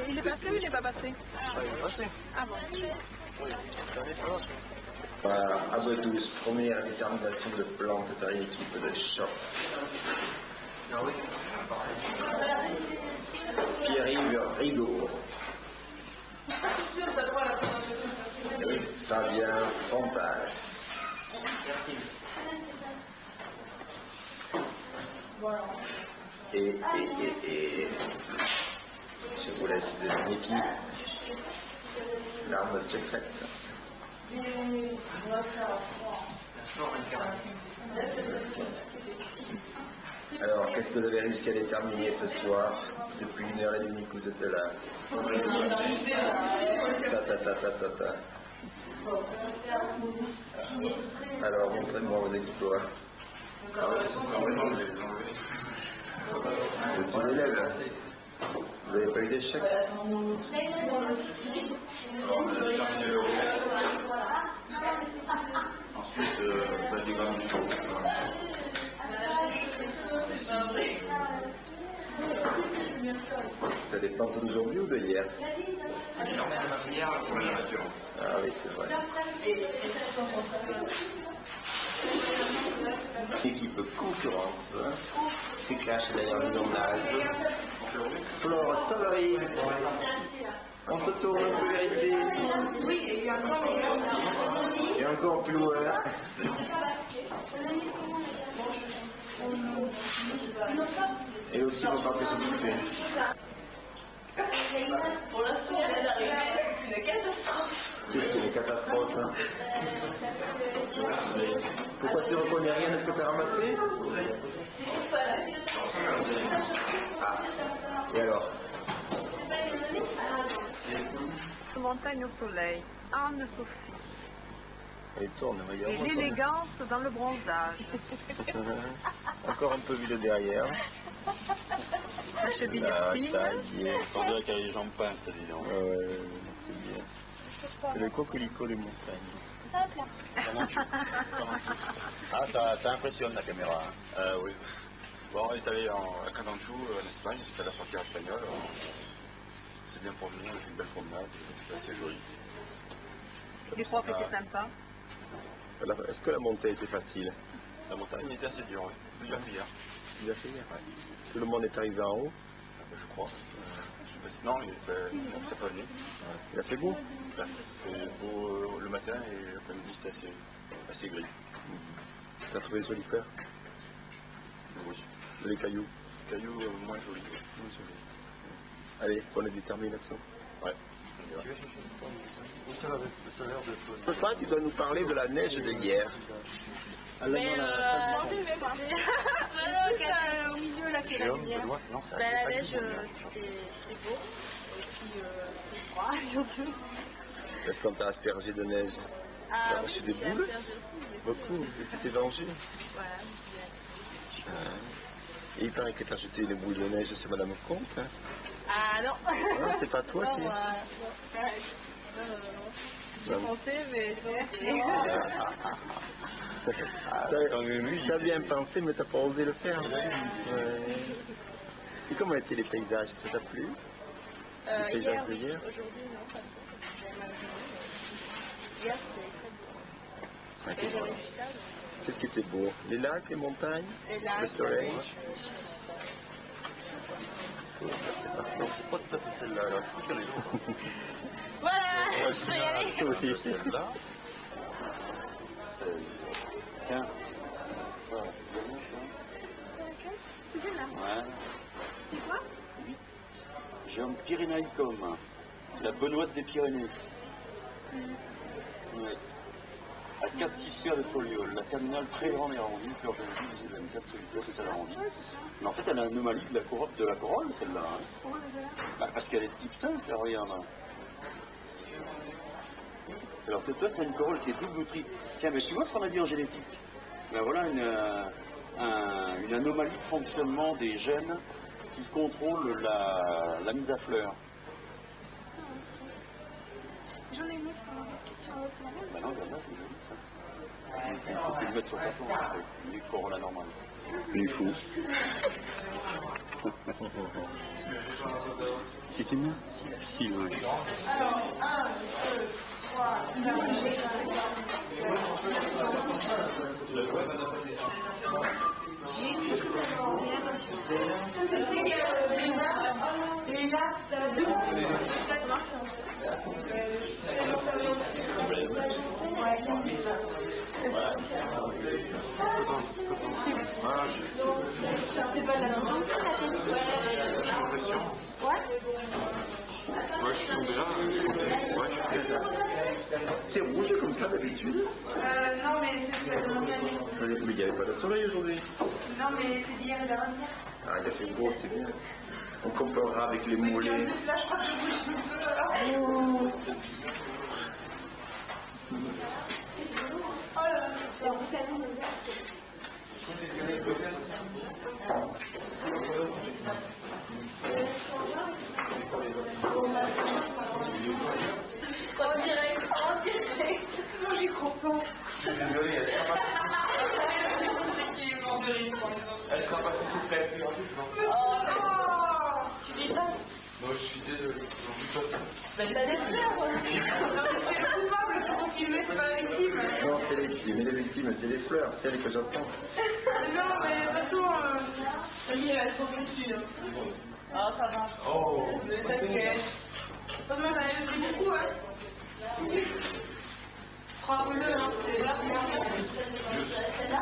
Il est passé ou il n'est pas passé? Il est passé. Ah bon. Oui, cette année ça va. Voilà, à vous tous, première détermination de plantes par une équipe de choc. Pierre-Yves Rigaud. Et Fabien Fontage. Et je vous laisse une équipe. L'arme secrète. Alors, qu'est-ce que vous avez réussi à déterminer ce soir? Depuis 1h30 que vous êtes là. Alors, montrez-moi vos exploits. Vous êtes l'élève. Vous n'avez pas eu d'échec? Ensuite, la diagramme du taux. Ça dépend d'aujourd'hui ou de hier? Hier, pour la nature. Ah oui, c'est vrai. Équipe concurrente qui cache derrière le journal. Flore Savary. On se tourne un peu vers ici. Et encore plus loin. Et aussi on va se bouffer. Pour l'instant, on est arrivé, c'est une catastrophe. Qu'est-ce que une catastrophe, hein? Pourquoi tu ne reconnais rien de ce que tu as ramassé? Ah, et alors? Montagne au soleil, Anne-Sophie. Elle tourne, regarde. Et l'élégance dans le bronzage. Encore un peu vu de derrière. La cheville fine. On dirait qu'elle a les jambes peintes, dis donc. Ouais, c'est bien. C'est le coquelicot des montagnes. Ah, ça impressionne la caméra. Oui. Bon, on est allé à Catanchou, en Espagne, c'était la frontière espagnole. C'est bien promené, on a fait une belle promenade, c'est assez joli. Les profs étaient sympas. Est-ce que la montée était facile? La montagne était assez dure, oui. Il a fait hier. Il a fait hier, ouais. Tout le monde est arrivé en haut? Je crois. Je sais pas si... Non, il s'est pas venu. Il a fait beau? Il a fait beau le matin et l'après-midi c'était assez gris. Tu as trouvé les solifères? Oui. Les cailloux? Les cailloux moins jolis. Moins jolis. Allez, pour la détermination. Ouais. Toi, tu dois nous parler de la neige de hier. Au milieu là, qui est la lumière. La neige, c'était beau. Et puis, c'était froid surtout. Est-ce qu'on t'a aspergé de neige? Ah t'as reçu des boules? Beaucoup. Et tu t'es vengé? Voilà, je me suis bien accrochée. Et il paraît que t'as jeté les boules de neige sur Madame Comte. Hein? Ah non. Non, c'est pas toi qui... Non. J'ai pensé, mais T'as bien pensé, mais t'as pas osé le faire. Ouais. Et comment étaient les paysages? Ça t'a plu? Les paysages hier, d'hier? aujourd'hui, non, pas trop, parce que j'avais mal au genou. Hier, c'était très beau. Et j'avais vu ça. Qu'est-ce qui était beau? Les lacs, les montagnes? Les lacs, le soleil? Non, c'est pas tout à fait celle-là, là. C'est quelle est Voilà, je peux y aller. Oui, celle-là. Tiens. Ça, C'est celle-là. ouais. C'est quoi? Géant Pyrénaïcum. La Benoîte des Pyrénées. Ouais. À 4-6 paires de folioles. La terminale très grande et arrondie. Fleur de vie, visée de la méthode solitaire, c'est à l'arrondi. Mais en fait, elle a l'anomalie de la corolle, celle-là. Hein. Pourquoi déjà? Bah, parce qu'elle est de type 5, là, regarde. Alors que toi, tu as une corolle qui est double ou triple. Tiens, mais tu vois ce qu'on a dit en génétique? Ben voilà une anomalie de fonctionnement des gènes qui contrôlent la mise à fleur. J'en ai une autre, je peux m'investir sur l'autre, c'est la même? Ben non, regarde là, c'est joli ça. Il faut que tu le mettes sur ta plante, une corolle normale. Plus fou. C'est une? Si, oui. Alors, 1, 2, 3, c'est pas de la langue, J'ai l'impression. Ouais. Moi, je suis tombé là, je continue. Ouais, je suis là. C'est rouge comme ça d'habitude? Non, mais c'est la demande. Mais il n'y avait pas de soleil aujourd'hui. Non, mais c'est d'hier et d'avant-hier. Ah, il a fait beau, c'est bien. On comparera avec les moulets. En plus, là, je crois que je bouge plus peu. Oh là là. C'est tellement de en direct. Moi, j'y crois pas. Je suis désolé, elle sera pas elle sera passée sous presque. Oh non. Tu dis pas? Moi, je suis désolé. J'en suis pas ça. Ben, t'as des fleurs. Non, mais c'est le coupable qu'il faut filmer, c'est pas la victime. Non, c'est les victimes. Et les victimes, c'est les fleurs, c'est elles que j'entends. Non, mais de toute façon, ça y est, elles sont foutues. Ah, ça va. Oh. Mais t'inquiète. Pas mal, j'en ai pris beaucoup, hein. Frappe-le, hein, c'est là. Celle-là,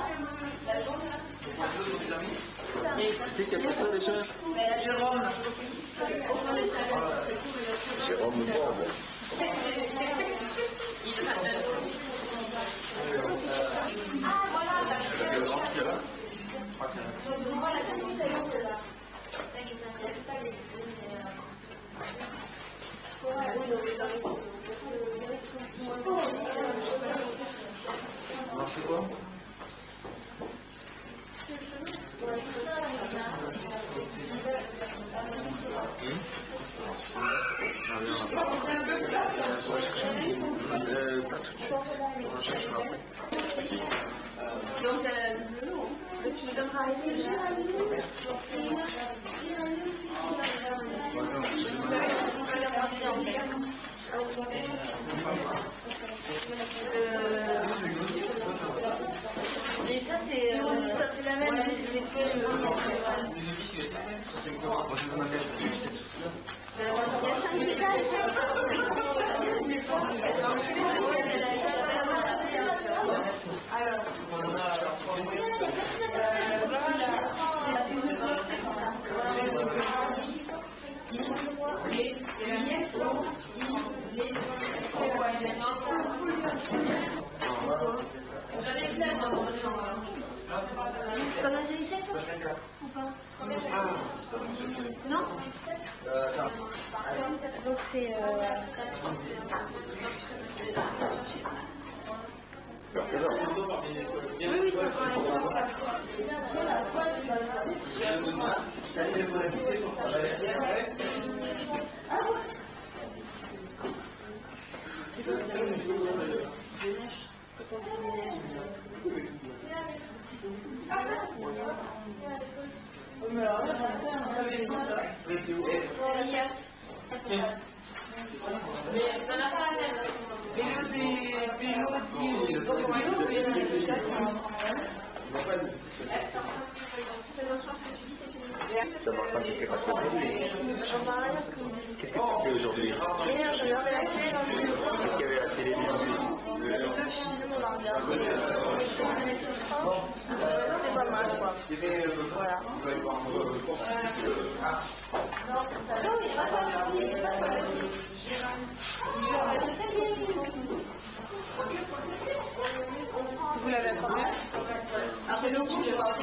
la jaune, là. Qui c'est qui a fait ça déjà? Jérôme. Jérôme Borde. Ah, voilà. Alors, c'est quoi? Pas tout de suite. On cherchera après. Donc, le lot, tu me donneras et ça, c'est ça fait la même, c'était fait. Il y a 5 détails. Alors, Ça marche pas, tu fais pas ça aujourd'hui. Qu'est-ce que tu fais aujourd'hui? Qu'est-ce qu'il y avait à la télé? Deux films, on a regardé sur Netflix. C'était pas mal, quoi. Voilà. Vous l'avez à combien? Après l'autre, je vais voir.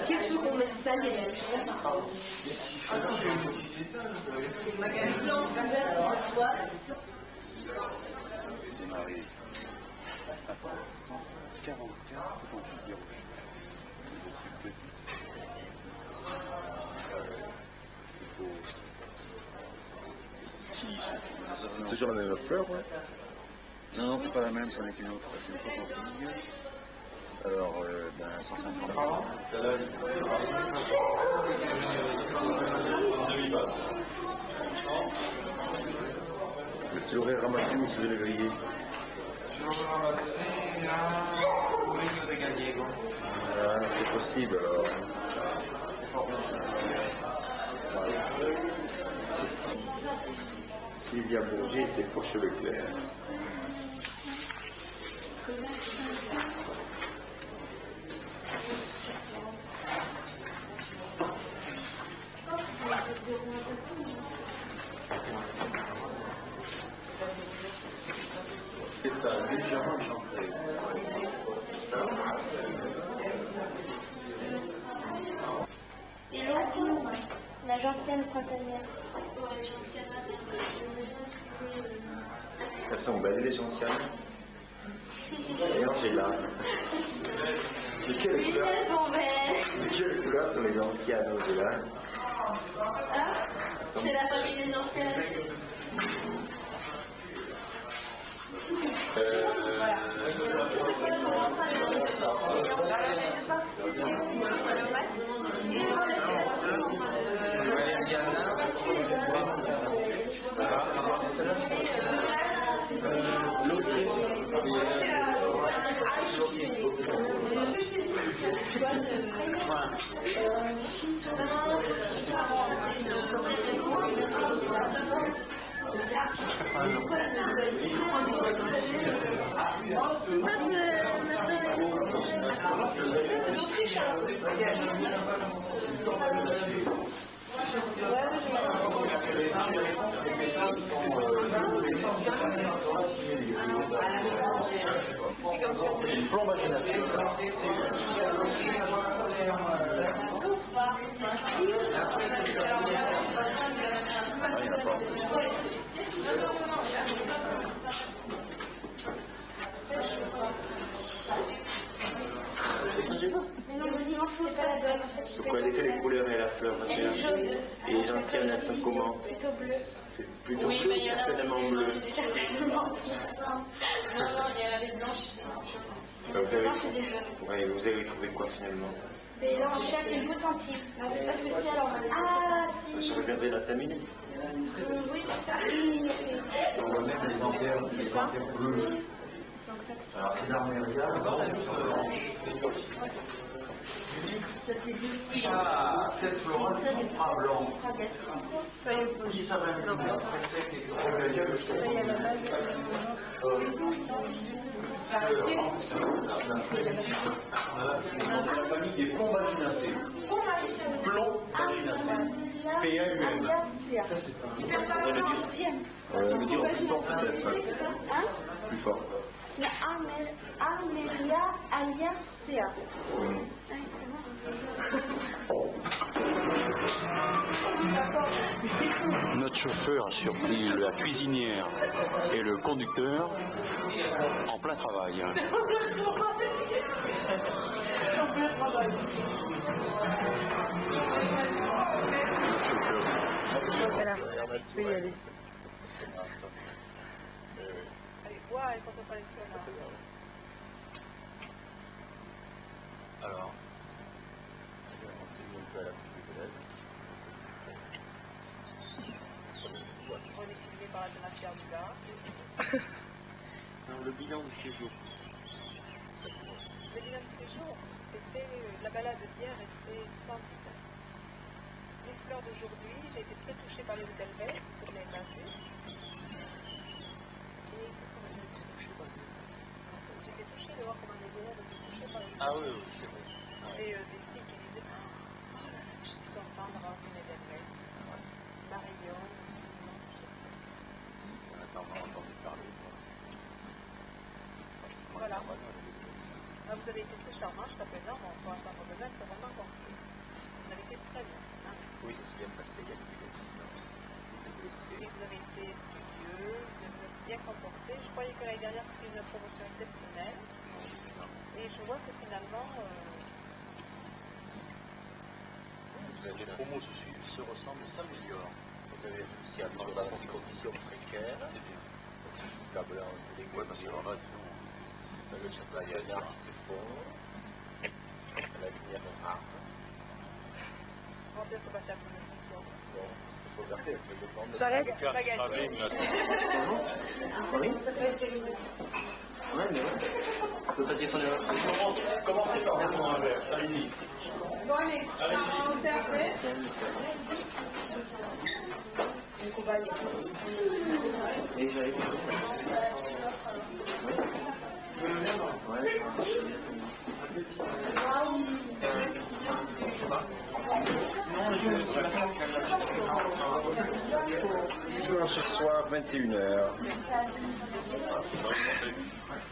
Qu'est-ce qu'on met de ça, les Démarrer à 144 quand je dis rouge. C'est toujours la même fleur, ouais. Non, non, c'est pas la même, c'en est une autre. Ça, c'est une coquille. Alors, 150. Mais tu l'aurais ramassé ou tu l'aurais grillé? Je l'aurais ramassé à Rio de Gallego. Ah, c'est possible alors. Sylvia Bourget, c'est pour cheveux clairs. C'est légèrement chanté. Et l'autre, la gentiane printanière. Elles sont belles les gentianes. Et Angela. De quelle couleur? De quelle couleur sont les gentianes, Angela? C'est la famille des anciennes. Une plombe à gymnastique. Vous connaissez les couleurs et la fleur? Et les anciennes, elles sont comment? Plutôt bleu. Plutôt Oui, bleu, mais il y en a certainement bleu. certainement. Non, non, il y a les blanches, je pense. Vous avez trouvé quoi finalement? Et là, on cherche une potentie. On ne sait pas ce que c'est alors. Ah, si. Je reviendrai dans 5 minutes. Oui, c'est ça. On va mettre les anthères bleus. Alors c'est l'arméria. Ah, peut-être Florent, c'est pas blanc. Qui ça va être très sec et c'est la famille des plombaginaceae. Plombaginaceae. P-A-U-M. Ça c'est pas. Le dire plus fort peut-être. Plus fort. La Armeria Aliacea. Notre chauffeur a surpris la cuisinière et le conducteur en plein travail. Voilà, tu peux y aller. voit et qu'on soit pas les seuls. Alors, je vais renseigner un peu à la coupe des élèves. On est filmé par la Donatière du Gard. Le bilan du séjour. Le bilan du séjour, c'était la balade d'hier était splendide. Les fleurs d'aujourd'hui, j'ai été très touchée par les Edelweiss, je ne l'avais pas vu. Et qu'est-ce qu'on a dit? J'étais touchée de voir comment les élèves étaient touchés par les Edelweiss. Ah oui, oui, c'est vrai. Et des filles qui disaient je suis contente d'avoir vu les Edelweiss. Marion. On a tellement entendu parler. Voilà. Ah, vous avez été très charmant jusqu'à présent, bon, pour attendre demain, c'est vraiment compris. Vous avez été très bien. Hein? Oui, ça s'est bien passé, il y a eu des accidents. Et vous avez été studieux, vous avez bien comporté. Je croyais que l'année dernière c'était une promotion exceptionnelle. Et je vois que finalement. Les promos se ressemblent, s'améliorent. Vous avez réussi à vivre dans ces conditions précaires. Oui, parce que là, le lumière qui s'effondre, la lumière rare. On va bientôt passer à la première fonction. Bon, parce qu'il faut garder le temps de... J'arrête. Ça gagne. Oui. Ouais, mais ouais. On peut pas dire qu'on est... Commencez par un verre, allez-y. Bon, allez, on s'est après. Et j'arrive. Oui. Ouais. Dimanche soir, 21h.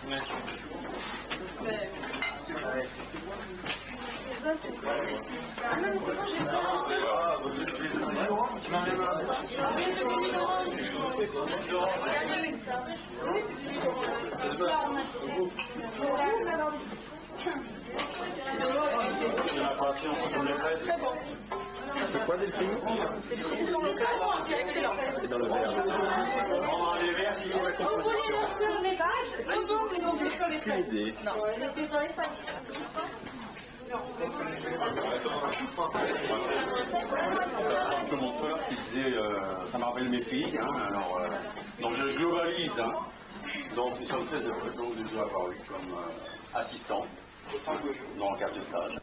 Merci. Ça, c'est quoi? Ah non, mais c'est bon, j'ai pas. Tu m'emmènes un... Avec ça. C'est quoi, Delphine? C'est le saucisson local, excellent. C'est dans le verre. Les verres qui font la composition. Aucune idée. Non, c'est dans les fans. Un peu mon frère qui disait, ça me rappelle mes filles, hein, alors, donc je globalise, hein. Donc nous sommes très heureux de vous avoir eu comme assistant dans le cas de ce stage.